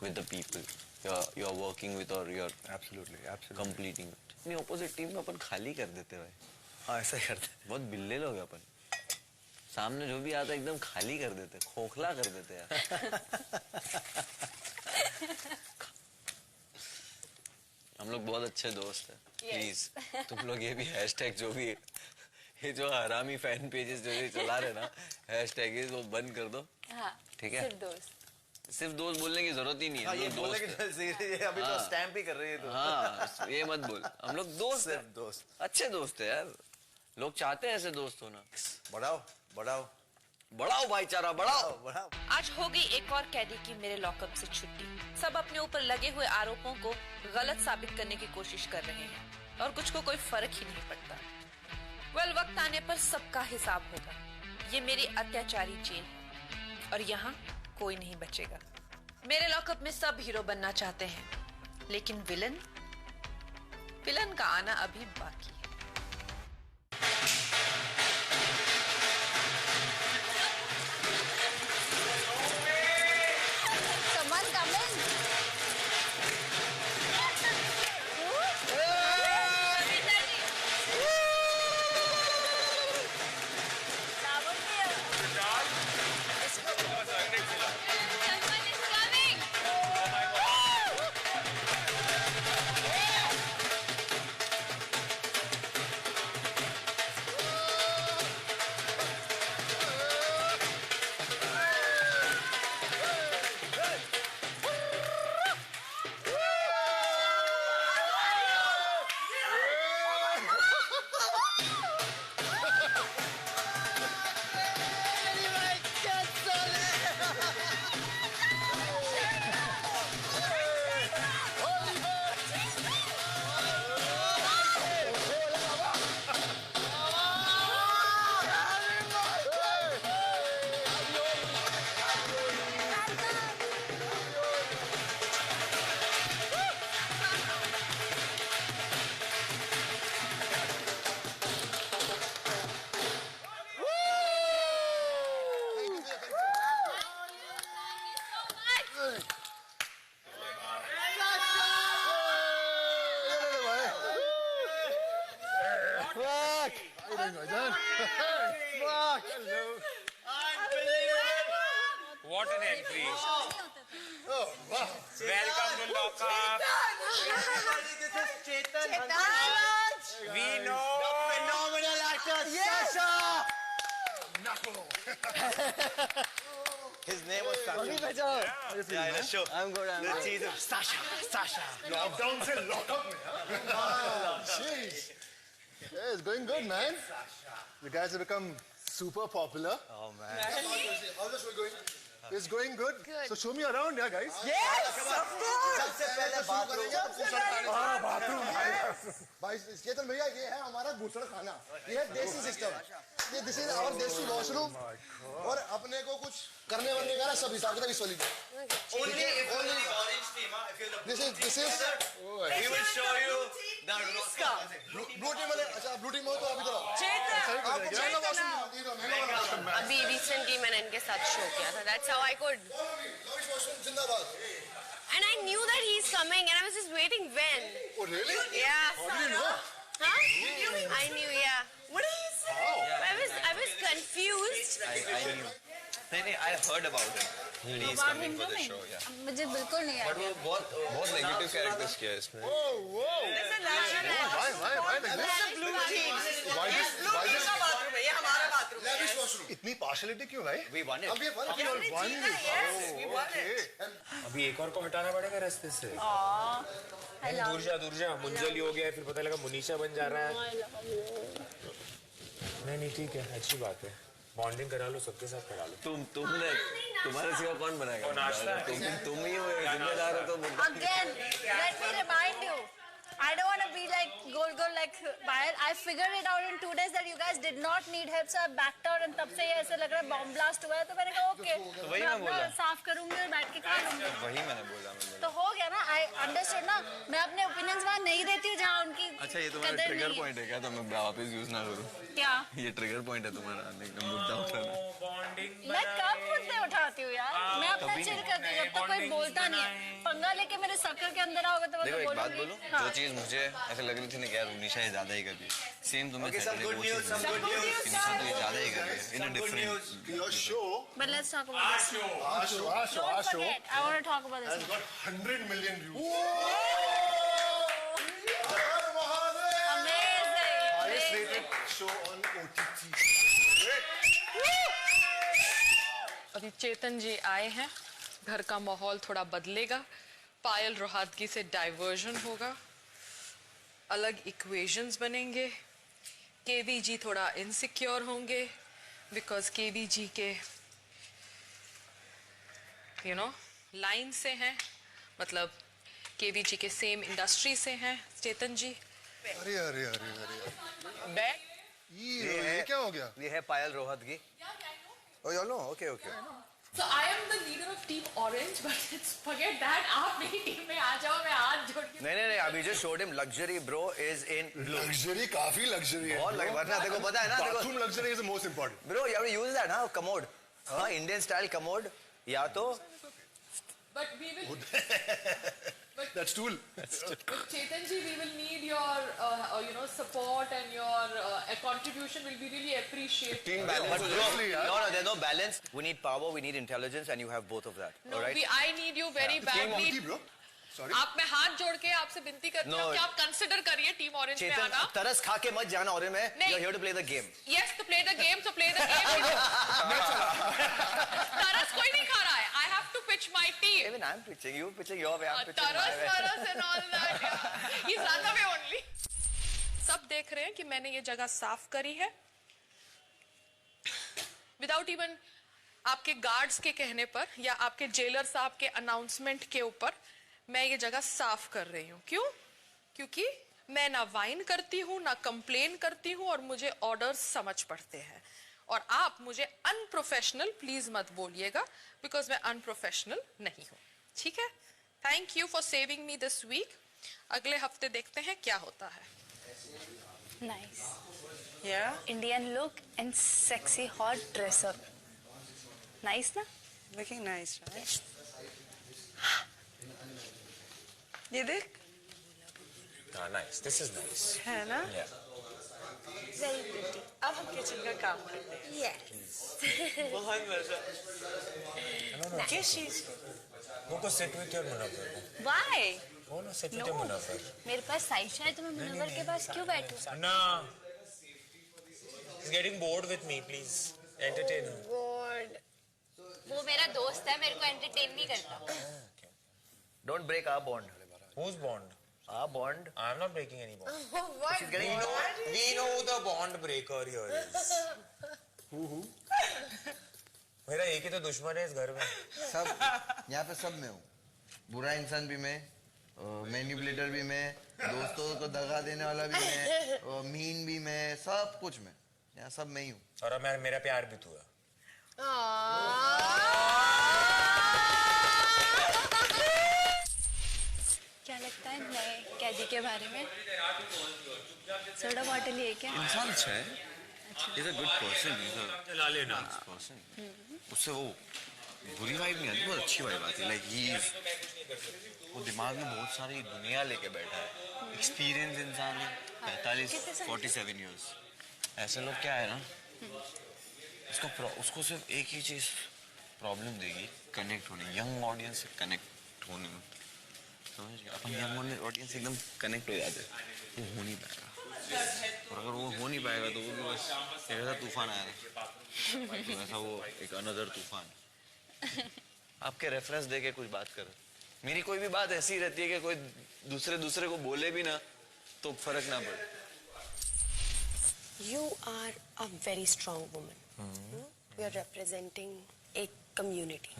with the people you are working with or you are absolutely completing it. अपनी opposite team में अपन खाली कर देते भाई. हाँ ऐसा ही करते. बहुत बिल्ले लोग हैं अपन. सामने जो भी आता है एकदम खाली कर देते, खोखला कर देते यार. हम लोग बहुत अच्छे दोस्त हैं. प्लीज तुम लोग ये भी हैशटैग जो भी ये जो हरामी फैन पेजेस जो ये चला रहे ना हैशटैग वो बंद कर दो. हाँ, ठीक है. सिर्फ सिर्फ दोस्त. दोस्त बोलने की जरूरत ही नहीं है. हाँ, हम ये लोग बोलने दोस्त की हैं. ये अभी तो स्टैम्प ही कर रही है तो. हाँ ये मत बोल. हम लोग दोस्त हैं. दोस्त. अच्छे दोस्त है यार. लोग चाहते हैं ऐसे दोस्त होना. बढ़ाओ भाईचारा बढ़ाओ. आज हो गई एक और कैदी की मेरे लॉकअप से छुट्टी. सब अपने ऊपर लगे हुए आरोपों को गलत साबित करने की कोशिश कर रहे हैं और कुछ को कोई फर्क ही नहीं पड़ता. वेल वक्त आने पर सबका हिसाब होगा. ये मेरी अत्याचारी जेल है और यहाँ कोई नहीं बचेगा. मेरे लॉकअप में सब हीरो बनना चाहते हैं लेकिन विलन का आना अभी बाकी है. Someone coming. We know. Phenomenal actor, Sasha. His name was Sasha. Yeah, in a show. I'm good. The cheese of Sasha. Lockdown से lockup में, huh? Jeez. Yeah, it's going good, man. You guys have become super popular. Oh man. How's the show going? It's going good. So show me around, yeah, guys. Yes, of course. सबसे पहले bathroom. हाँ, bathroom. भाई चेतन भैया ये है हमारा गुसड़ खाना. ये है देसी सिस्टम. ये दिस इज आवर देसी वॉशरूम. और अपने को कुछ करने वाले का सब हिसाब किताब इस वाली. Only orange team. If you're the This is. he will show you the blue team वाले. अच्छा ब्लू टीम हो तो अभी चलो. आपको महंगा वॉशरूम महंगा. अभी रिसेंटली मैंने इनके साथ शो किया था. That's how I could. Lavish washroom जिंदाबाद. And I knew that he's coming, and I was just waiting when. Oh really? Yeah. How did you know? Huh? I knew, yeah. What are you saying? I was confused. I knew. नहीं, I heard about it. He is coming for the show, yeah. मुझे बिल्कुल नहीं But वो बहुत negative characters किया है इसमें. Whoa. Why like this? Blue team. Why this? का बाथरूम है, ये हमारा बाथरूम है. Lavish washroom. इतनी partiality क्यों भाई? We won it. अब ये वन. हमने जीता, yes, we won it. अभी एक और को हटाना पड़ेगा रास्ते से. दूर जा. मुंजली हो गया, फिर पता लगा मुनीषा बन जा रहा है. नहीं ठीक है, अच्छी बात है. बॉन्डिंग करा लो, सबके साथ करा लो. तुमने तुम्हारे सिवा कौन बनाएगा? नाश्ता है. तुम ही हो जिम्मेदार हो तो. Again, let me remind you. I don't want to be like goal like Payal. I figured it out in 2 days that you guys did not need help, so I backed out and तब से ये ऐसे लग रहा है bomb blast हुआ है. तो मैंने कहा okay, वही मैं मैं बोला. अपना साफ करूंगी और बैठ के खा लूंगी. वही मैंने बोला. तो हो गया ना. I understood ना. मैं अपने opinions वहाँ नहीं देती हूँ जहाँ उनकी अच्छा ये तुम्हारा कदर ट्रिगर नहीं है. पॉइंट है क्या? तो मैं वापस यूज ना करूँ. क्या? ये ट्रिगर पॉइंट है तुम्हारा एकदम मुद्दा उठाना. मैं कब मुद्दे उठाती हूँ यार. मैं अपना चिल करती हूँ जब तक कोई बोलता नहीं है. पंगा लेके मेरे सर्कल के अंदर आओगे तो मैं देखो तो एक बात बोलूंगी. बोलूं, जो चीज मुझे ऐसे लग रही थी ना कि यार उनीशा ये ज्यादा ही कर रही है. सेम तुम्हें Okay, some good news. तो ये ज्यादा ही कर रही है. In a different. Your show. But let's talk about this. Our show. Don't forget. I want to talk about Has this. got 100 million views. Amazing. Highest rated show on OTT. अभी चेतन जी आए हैं. घर का माहौल थोड़ा बदलेगा. पायल रोहतगी से डाइवर्जन होगा. अलग इक्वेशंस बनेंगे. केवी जी थोड़ा इनसिक्योर होंगे बिकॉज केवी जी के लाइन से हैं. मतलब केवी जी के सेम इंडस्ट्री से हैं चेतन जी. अरे ये क्या हो गया? ये है पायल Rohatgi. Oh, you all know? Okay. So I am the leader of Team Orange, but forget that. आप मेरी टीम में आ जाओ, मैं हाथ जोड़ के. नहीं. अभी just showed him luxury, bro, is in blue. Luxury काफी luxury है. और वरना देखो पता है ना. Bathroom luxury is the most important. Bro, you have to use that, huh? Commode. हाँ, Indian style commode. या तो. But we will. That's tool. Chetan ji, we will need your support and your contribution will be really appreciated. Team balance. No, there's no balance. We need power, we need intelligence, and you have both of that. No, all right? I need you very badly. Team bro. Sorry. आप मैं हाथ जोड़ के आपसे विनती करती हूँ कि आप कंसिडर करिए टीम ऑरेंज में आना. चेतन तरस खा के मत जाना ऑरेंज में. You're here to play the game. Yes, to play the game, so play the game. तरस कोई नहीं खा रहा है. I have to pitch my team. Even I'm pitching, you pitching your way, I'm pitching my तरस way. and all that. He's run away only. सब देख रहे हैं कि मैंने ये जगह साफ करी है. Without even आपके गार्ड्स के कहने पर या आपके जेलर साहब के अनाउंसमेंट के ऊपर मैं ये जगह साफ कर रही हूँ. क्यों? क्योंकि मैं ना वाइन करती हूँ ना कंप्लेन करती हूँ और मुझे ऑर्डर्स समझ पड़ते हैं. और आप मुझे अनप्रोफेशनल प्लीज मत बोलिएगा बिकॉज मैं अनप्रोफेशनल नहीं हूँ. ठीक है? Thank you for saving me this week. अगले हफ्ते देखते हैं क्या होता है. Nice. Yeah? Indian look and sexy hot dress up. Nice ना? Looking nice, right? ये देख. Nice. This is nice. है ना? Yeah. Very pretty. अब हम किचन का काम करते हैं. Yes. बहुत मजा. Kiss she's. Go sit with your Munawwar. Why? Go no, sit with Munawar. मेरे पास साइशा है तो मैं मुनव्वर के पास क्यों बैठूं? No. He's getting bored with me. Please entertain him. God. वो मेरा दोस्त है, मेरे को एंटरटेन नहीं करता. Don't break our bond. Whose bond? Our bond. I'm not breaking any bond. What? She's getting We know who the bond breaker here is. Who? मेरा एक ही तो दुश्मन है इस घर में. सब यहाँ पे सब मैं हूँ. बुरा इंसान भी मैं, मैनिपुलेटर भी मैं, दोस्तों को दगा देने वाला भी मैं, मीन भी मैं, सब कुछ मैं. यहाँ सब मैं ही हूँ. और अब मेरा प्यार भी तू है. क्या लगता है नए कैदी के बारे में? सोडा बॉटल ही है क्या? इंसान अच्छा है. He's a good person. चला लेना. उससे वो बुरी वाइब नहीं आती, बहुत अच्छी वाइब आती है. Like वो दिमाग में बहुत सारी दुनिया लेके बैठा है. एक्सपीरियंस इंसान है. 47 years. ऐसे लोग क्या है ना, उसको सिर्फ एक ही चीज प्रॉब्लम देगी, कनेक्ट होने. यंग ऑडियंस से कनेक्ट होने में, समझ गया? अपन यंग ऑडियंस एकदम कनेक्ट हो जाते हैं. वो हो नहीं पाएगा. और अगर वो हो नहीं पाएगा तो वो भी बस एक ऐसा तूफान आएगा, तो ऐसा वो एक अनदर तूफान. आपके रेफरेंस दे के कुछ बात करो. मेरी कोई भी बात ऐसी रहती है कि कोई दूसरे को बोले भी ना तो फर्क ना पड़े. You are a very strong woman. You are representing a community.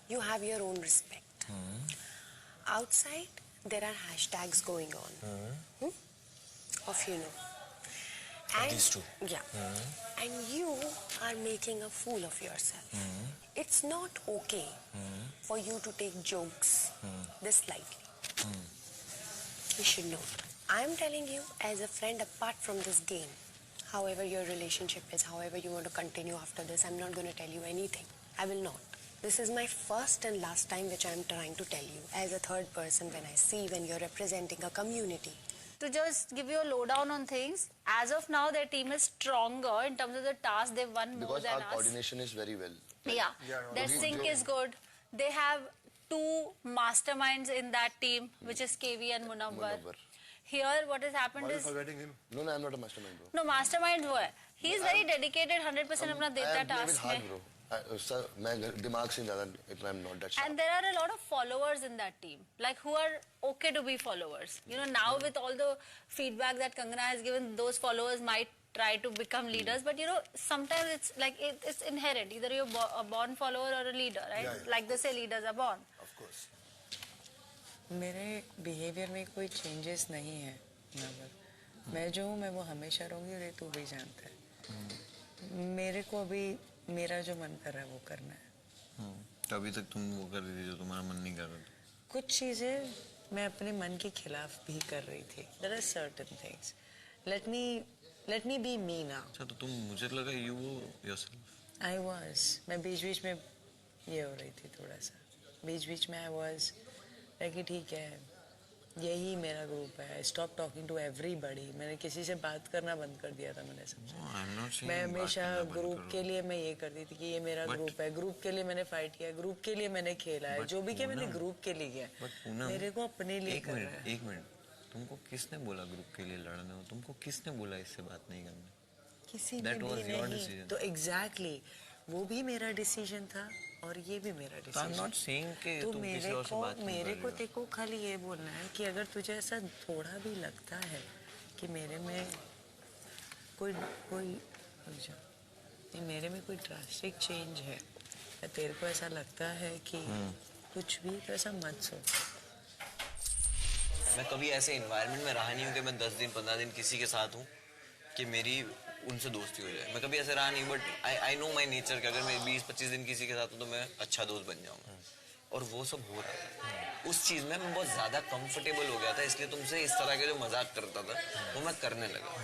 You have your own respect. Outside, there are hashtags going on. Of and these two. Yeah. And you are making a fool of yourself. It's not okay for you to take jokes this lightly. You should know. I'm telling you as a friend apart from this game, however your relationship is, however you want to continue after this, I'm not going to tell you anything. I will not. This is my first and last time which I'm trying to tell you as a third person when you're representing a community. To just give you a lowdown on things, as of now their team is stronger in terms of the task. They've won more Because than our us. coordination is very well. Yeah, their sync is good. They have two masterminds in that team, which is KV and Munawwar. Here, what has happened Why are you is forgetting him? No, I'm not a mastermind, bro. no mastermind वो है. He is very dedicated, 100% अपना देता है task में. bro. Sir, मैं दिमाग से ज़्यादा I'm not that sharp. And there are a lot of followers in that team, like who are okay to be followers. You know, now with all the feedback that Kangana has given, those followers might try to become leaders. But you know, sometimes it's like it's inherent. Either you're a born follower or a leader, right? Yeah, yeah. Like they say, leaders are born. Of course. मेरे behaviour में कोई changes नहीं है नवर. मैं जो हूँ मैं वो हमेशा रहूँगी और ये तू भी जानता है. मेरे को अभी मेरा जो मन कर रहा है वो करना है. तो अभी तक तुम वो कर रही थी जो तुम्हारा मन नहीं कर रहा था. कुछ चीज़ें मैं अपने मन के खिलाफ भी कर रही थी. There are certain things. Let me be me now. अच्छा, तो तुम, मुझे लगा you yourself. I was. मैं बीच में ये हो रही थी थोड़ा सा. बीच में I was कि ठीक है, यही मेरा ग्रुप है. Stop talking to everybody. मैंने किसी से बात करना बंद कर दिया था. मैंने समझा. मैं हमेशा ग्रुप के लिए मैं ये करती थी कि ये मेरा ग्रुप है. ग्रुप के लिए मैंने फाइट किया. ग्रुप के लिए मैंने खेला है. जो भी किया मैंने ग्रुप के लिए किया. मेरे को अपने लिए करना है. एक मिनट. तुमको किसने बोला ग्रुप के लिए लड़ने हो? तुमको किसने बोला इससे बात नहीं करनी? किसी ने भी नहीं. तो एग्जैक्टली वो भी मेरा डिसीजन था और ये भी मेरा डिसीजन. तो मेरे को तेको खाली ये बोलना है कि अगर तुझे ऐसा थोड़ा भी लगता है कि मेरे में कोई मेरे में कोई ड्रास्टिक चेंज है, या तेरे को ऐसा लगता है कि कुछ भी, तो ऐसा मत सोच. मैं कभी ऐसे एनवायरनमेंट में रहा नहीं हूँ कि मैं 10 दिन 15 दिन किसी के साथ हूँ कि मेरी उनसे दोस्ती हो जाए. मैं कभी ऐसे रहा नहीं. But I know my nature कि अगर मैं 20-25 दिन किसी के साथ हूँ तो मैं अच्छा दोस्त बन जाऊँगा. और वो सब हो रहा था. उस चीज़ में मैं बहुत ज़्यादा कंफर्टेबल हो गया था. इसलिए तुमसे इस तरह के जो मजाक करता था वो मैं करने लगा.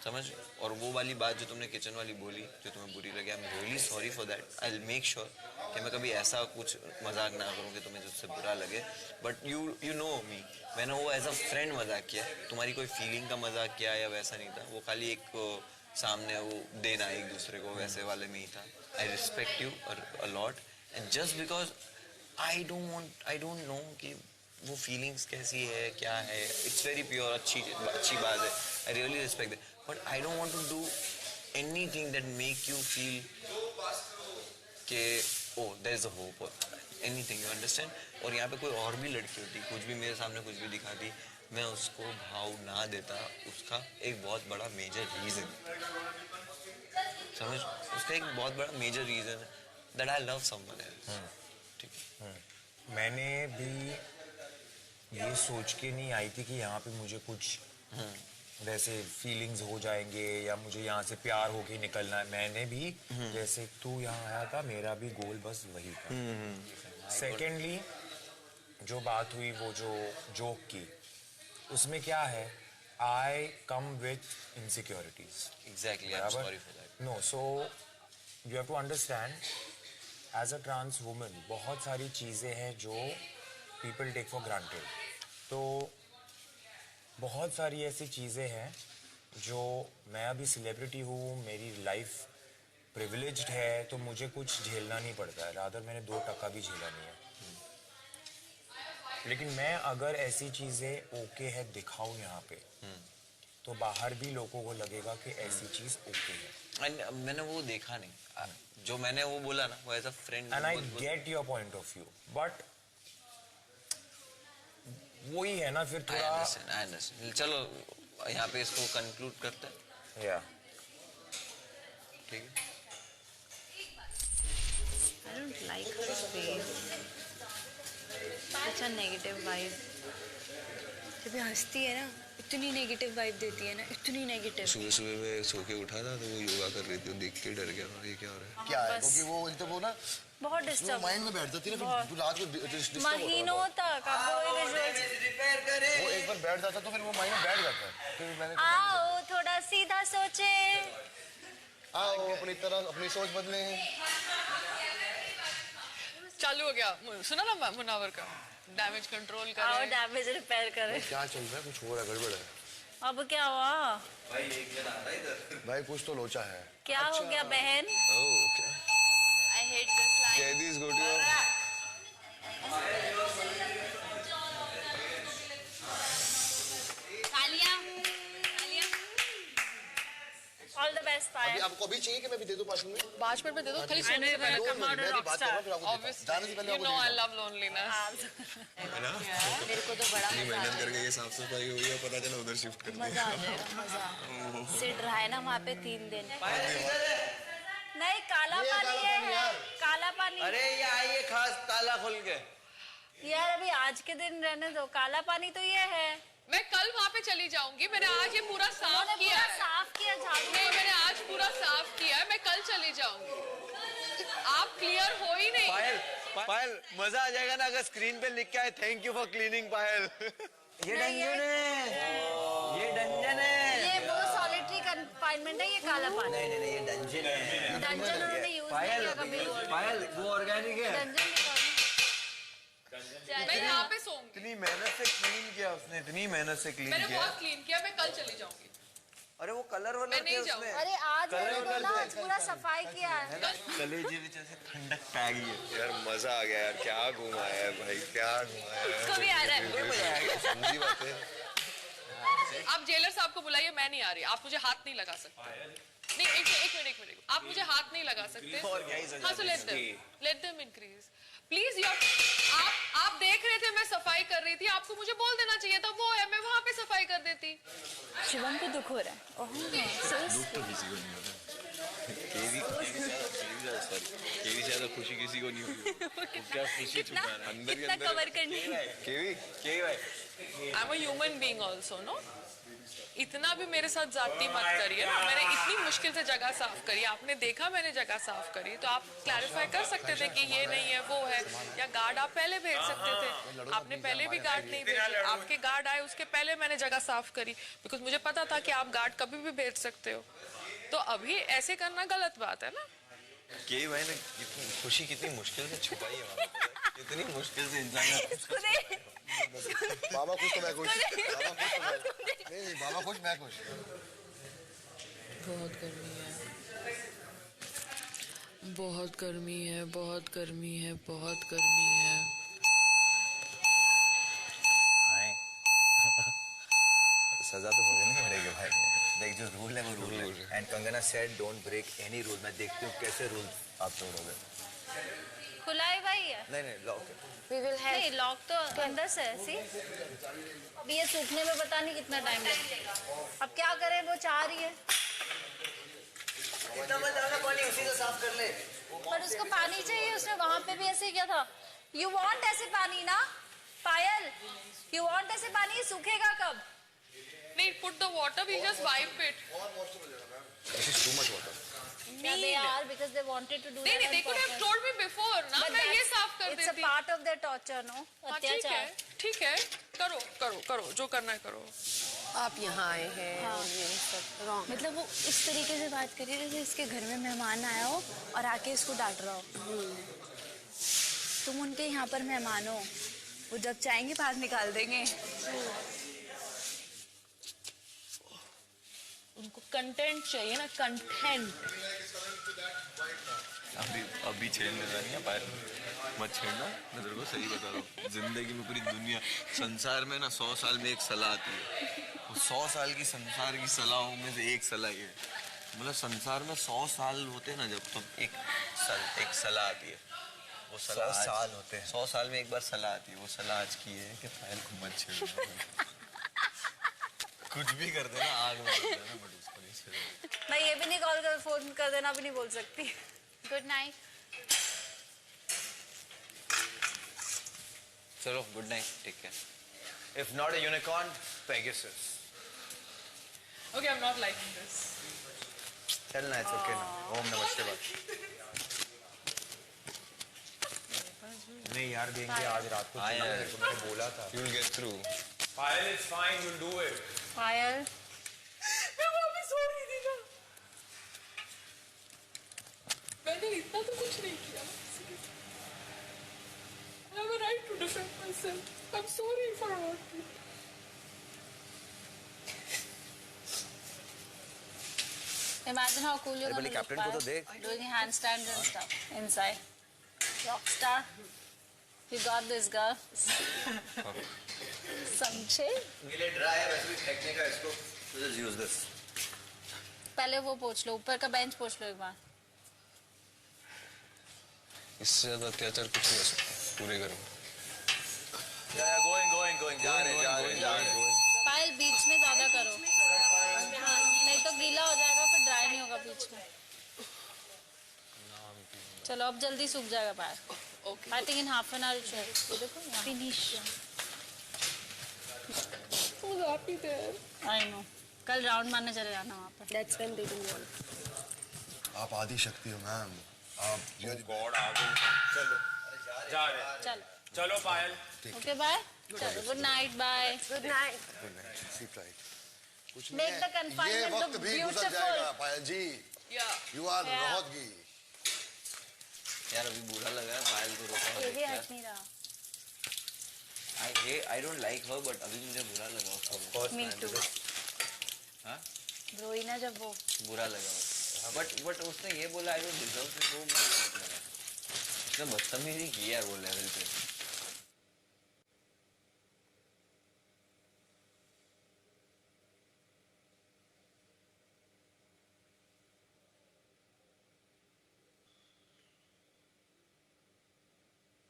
समझ. और वो वाली बात जो तुमने किचन वाली बोली जो तुम्हें बुरी लगी, I am really sorry for that. I will make sure कि मैं कभी ऐसा कुछ मजाक ना करूँ कि तुम्हें जिससे बुरा लगे. बट यू नो मी, मैंने वो एज अ फ्रेंड मजाक किया. तुम्हारी कोई फीलिंग का मजाक किया या वैसा नहीं था. वो खाली एक सामने वो देना एक दूसरे को, वैसे वाले में ही था. I respect you a lot. And just because I don't no कि वो फीलिंग्स कैसी है, क्या है, इट्स वेरी प्योर, अच्छी बात है, I really respect it, but I don't want to do anything that make you feel कि oh there is a hope or anything, you understand. और यहाँ पे कोई और भी लड़की होती, कुछ भी मेरे सामने कुछ भी दिखाती, मैं उसको भाव ना देता, उसका एक बहुत बड़ा मेजर रीजन, समझ, उसका एक बहुत बड़ा मेजर रीजन है that I love someone else. ठीक है, मैंने भी ये सोच के नहीं आई थी कि यहाँ पे मुझे कुछ वैसे फीलिंग्स हो जाएंगे या मुझे यहाँ से प्यार होके निकलना है। मैंने भी जैसे तू यहाँ आया था, मेरा भी गोल बस वही था। सेकेंडली जो बात हुई वो जो जोक की, उसमें क्या है, I come with insecurities. Exactly, I am sorry for that. No, so you have to understand as a trans woman बहुत सारी चीज़ें हैं जो पीपल टेक फॉर ग्रांटेड। तो बहुत सारी ऐसी चीज़ें हैं जो, मैं अभी सेलिब्रिटी हूँ, मेरी लाइफ प्रिविलेज्ड है, तो मुझे कुछ झेलना नहीं पड़ता है, रादर मैंने 2 टका भी झेला नहीं है। लेकिन मैं अगर ऐसी चीज़ें ओके है दिखाऊं यहाँ पे, तो बाहर भी लोगों को लगेगा कि ऐसी चीज़ ओके है। मैंने वो देखा नहीं, जो मैंने वो बोला ना, वो as a friend, and I get your point of view, but वही है ना फिर थोड़ा। I understand. चलो यहाँ पे इसको कंक्लूड करते हैं। या ठीक है। I don't like her face. Such a negative vibe. जब ये हंसती है ना, इतनी नेगेटिव वाइब देती है ना, इतनी नेगेटिव। सुबह सुबह मैं सो के उठा था तो वो योगा कर रही थी, देख के डर गया मैं, ये क्या हो रहा है। क्या है, क्योंकि वो एकदम वो ना बहुत डिस्टर्ब, माइंड में बैठ जाती है ना, फिर रात को डिस्टर्ब महीनों तक अब वो विजुअल्स, वो एक बार बैठ जाता तो फिर वो माइंड में बैठ जाता है। फिर मैंने आओ थोड़ा सीधा सोचे, आओ अपनी तरह अपनी सोच बदलें। चालू हो गया, सुना ना मुनावर का, डैमेज कंट्रोल कर आओ डैमेज रिपेयर करें। क्या चल रहा है, कुछ हो रहा है, गड़बड़ है। अब क्या हुआ भाई, एक जन आ रहा है इधर। भाई कुछ तो लोचा है। क्या हो गया बहन? ओह क्या, I hate this line. कैदीज go to all the best अभी पायल। आपको अभी चाहिए कि मैं भी दे दूं 5 मिनट में? 5 मिनट में दे दो, खाली सुनने से मैं पहले। मेरी बात कर रहा हूं, फिर आपको देता हूं। जाने से पहले You आपको know I देता love loneliness. है ना। मेरे को तो बड़ा इतनी मजा मेहनत आता करके ये साफ सफाई हुई है, पता चला उधर शिफ्ट कर है। मजा आ जाएगा, मजा। सिट रहा है ना वहाँ पे 3 दिन। नहीं काला पानी है, काला पानी। अरे ये आइए खास ताला खोल के। यार अभी आज के दिन रहने दो, काला पानी तो ये है। मैं कल वहाँ पे चली जाऊंगी, मैंने आज ये पूरा साफ किया है। साफ किया झाड़ू। नहीं, मैंने आज पूरा साफ किया है, मैं कल चली जाऊंगी। आप क्लियर हो ही नहीं। पायल मजा आ जाएगा ना अगर स्क्रीन पे लिख के आए थैंक यू फॉर क्लीनिंग पायल। ये डंजन है, ये डंजन है। ये वो सॉलिटरी कंफाइनमेंट है, ये काला पानी। नहीं नहीं, ये डंजन है। डंजन उन्होंने यूज नहीं किया कभी। पायल वो ऑर्गेनिक है। डंजन मैं यहाँ पे सोऊंगी। इतनी मेहनत से क्लीन किया उसने, इतनी मेहनत से क्लीन मैंने किया। बहुत क्लीन किया, मैं कल चली जाऊंगी। अरे वो कलर वाला मैं नहीं जाऊंगी। अरे आज मैंने बोला आज पूरा सफाई किया है। कलेजे में जैसे ठंडक पै गई है। यार मजा आ गया यार, क्या घुमाया है भाई, क्या घुमाया है। इसको भी आ रहा है। समझी बात है। आप जेलर साहब को बुलाइए, मैं नहीं आ रही। आप मुझे हाथ नहीं लगा सकते। नहीं, एक मिनट, आप मुझे हाथ नहीं लगा सकते। हाँ, so let them increase. Please आप देख रहे थे मैं सफाई कर रही थी, आपको मुझे बोल देना चाहिए था, वो है मैं वहाँ पे सफाई कर देती। शिवम को दुख हो रहा है। दुख तो किसी को नहीं होता, केवी से ज्यादा खुशी किसी को नहीं होगी। क्या खुशी छुपा रहा है अंदर ही अंदर। कवर करनी है। केवी भाई, I am a human being also, no. इतना भी मेरे साथ जाती मत करिए ना। मैंने इतनी मुश्किल से जगह साफ करी, आपने देखा मैंने जगह साफ करी, तो आप क्लैरिफाई कर सकते थे कि ये नहीं है वो है, या गार्ड आप पहले भेज सकते थे। आपने पहले भी गार्ड नहीं भेजे, आपके गार्ड आए उसके पहले मैंने जगह साफ करी, बिकॉज मुझे पता था कि आप गार्ड कभी भी भेज सकते हो। तो अभी ऐसे करना गलत बात है ना। केवी भाई ने खुशी कितनी मुश्किल से छुपाई है वहाँ पे। इतनी मुश्किल से इंसान बाबा खुश तो मैं खुश, बाबा खुश तो मैं नहीं, बाबा खुश मैं खुश। बहुत गर्मी है, बहुत गर्मी है, बहुत गर्मी है, बहुत गर्मी है। सजा तो भुगतनी पड़ेगी भाई। देख जो रूल है वो रूल है। And Kangana said don't break any rule. मैं देखती हूँ कैसे रूल आप तोड़ोगे। खुला है भाई है? नहीं लॉक है। नहीं लॉक तो अंदर से है। सी अब ये सूखने में पता नहीं कितना टाइम लगेगा। अब क्या करें, वो चाह रही है। इतना मत डालना पानी, उसी से साफ कर ले। पर उसको पानी चाहिए, उसने वहां पे भी ऐसे ही किया था। यू वांट ऐसे पानी ना पायल, यू वांट ऐसे पानी, ये सूखेगा कब? नहीं, put the water, we just wipe it. This is too much water. Yeah, they are because they wanted to do नहीं, that. they could have told me before ना, मैं ये साफ कर देती। It's a part of their torture, no? हाँ, ठीक है, करो, जो करना है करो। आप यहाँ आए हैं और ये सब रॉन्ग। मतलब वो इस तरीके से बात करी जैसे इसके घर में मेहमान आया हो और आके इसको डांट रहा हो। तुम उनके यहाँ पर मेहमान हो, वो जब चाहेंगे बाहर निकाल देंगे। उनको कंटेंट चाहिए ना, कंटेंट। अभी छेड़ने नहीं है पायल, मत छेड़ना। मैं तेरे को सही बता रहा हूँ, जिंदगी में पूरी दुनिया संसार में ना 100 साल में एक सलाह आती है। 100 साल की संसार की सलाहों में से एक सलाह ये, मतलब संसार में 100 साल होते हैं ना जब, तो एक सलाह आती है। वो 100 साल होते हैं, 100 साल में एक बार सलाह आती है। वो सलाह आज की है कि पायल को मत छेड़ना। कुछ भी कर देना, आग में कर देना, बट उसको नहीं छेड़ना। मैं ये भी नहीं कॉल कर, फोन कर देना भी नहीं बोल सकती। Good night. चलो good night, take care. If not a unicorn, Pegasus. Okay, I'm not liking this. चलना है, ओके ना। ओम नमस्ते बात। नहीं यार, देंगे आज रात को। मैंने बोला था। You'll get through. Payal, it's fine, you'll do it. पायल मैं वापस हो रही थी ना, मैंने इतना तो कुछ नहीं किया। I have a right to defend myself. I'm sorry for hurting you. Imagine how cool you're अरे gonna कैप्टन को तो देख। doing handstands and stuff inside. Rockstar. You got this, girl. समझे? ये ड्राई है, वैसे भी फेंकने का इसको। Just use this. पहले वो पोंछ लो, ऊपर का बेंच पोंछ लो एक बार। इससे ज्यादा अत्याचार कुछ नहीं हो सकता पूरे घर में। Going. जा रहे। पायल बीच में ज्यादा करो, नहीं तो गीला हो जाएगा, फिर ड्राई नहीं होगा बीच में। चलो अब जल्दी सूख जाएगा पायल। Okay. I think in half an hour it should. ये देखो यहाँ। Finish. I was happy there. I know. कल राउंड मारने चले जाना वहाँ पे। That's when they do all. आप आदि शक्ति हो मैम। आप गॉड आ गई। चलो जा रहे। चलो पायल। Okay bye. चलो good night bye. Good night. Sleep tight. कुछ Make the ये confinement वक्त look भी गुजर beautiful. जाएगा Payal ji. Yeah. You are Yeah. Rohatgi. यार अभी बुरा लगा है पायल को रोका ये भी हुआ हट नहीं रहा। I don't like her, but अभी मुझे बुरा लगा उसको। Me too. हाँ? रोई ना जब वो। बुरा लगा उसको। बट उसने ये बोला I don't deserve it, वो मुझे गलत लगा। उसने बदतमीजी की यार वो लेवल पे।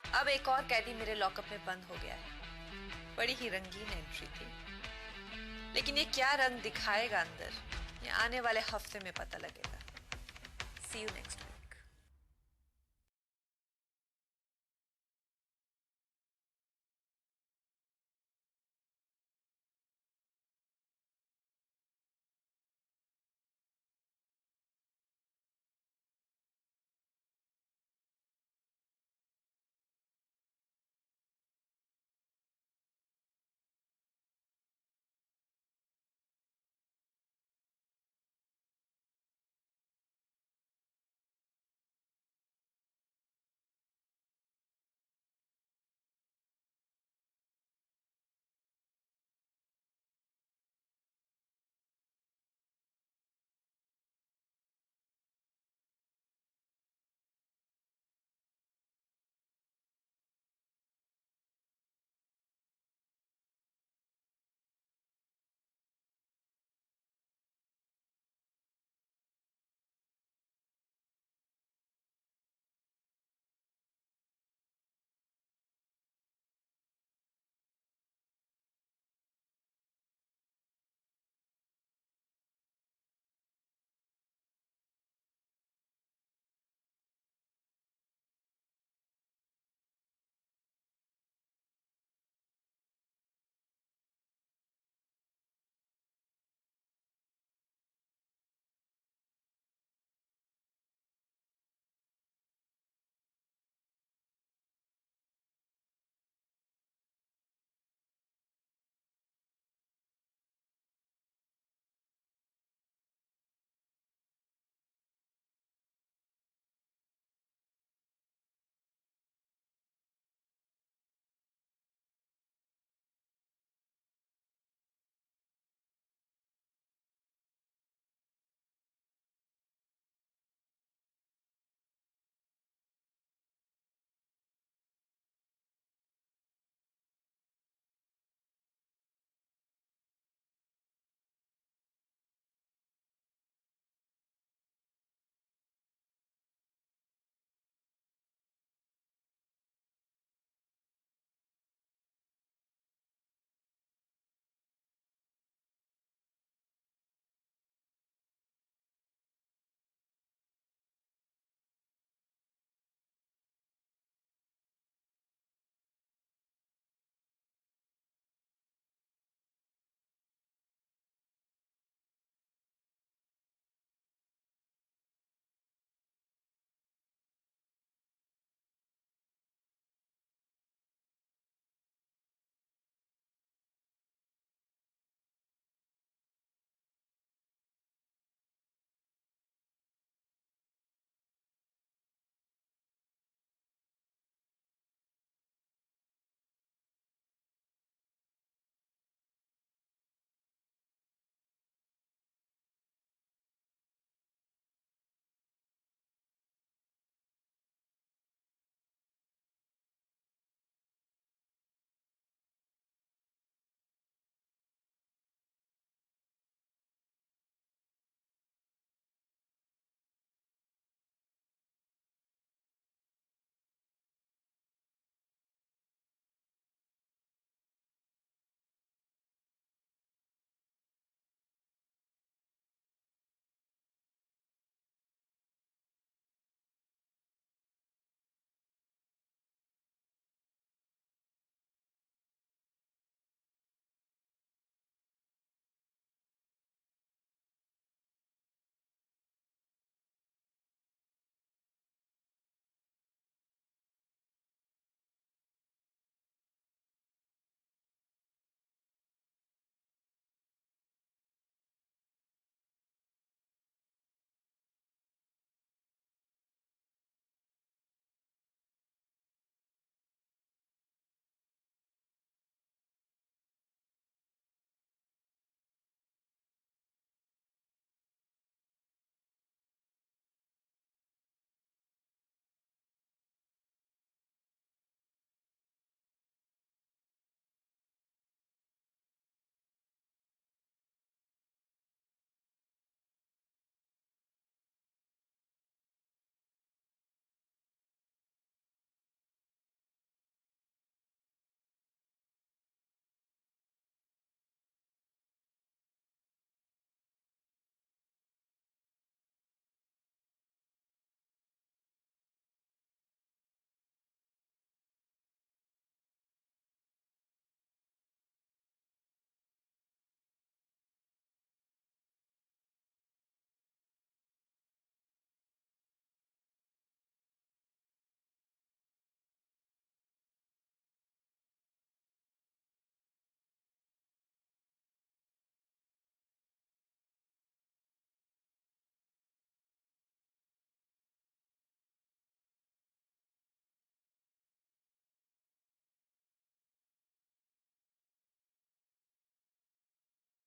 अब एक और कैदी मेरे लॉकअप में बंद हो गया है। बड़ी ही रंगीन एंट्री थी, लेकिन ये क्या रंग दिखाएगा अंदर, ये आने वाले हफ्ते में पता लगेगा। See you next time.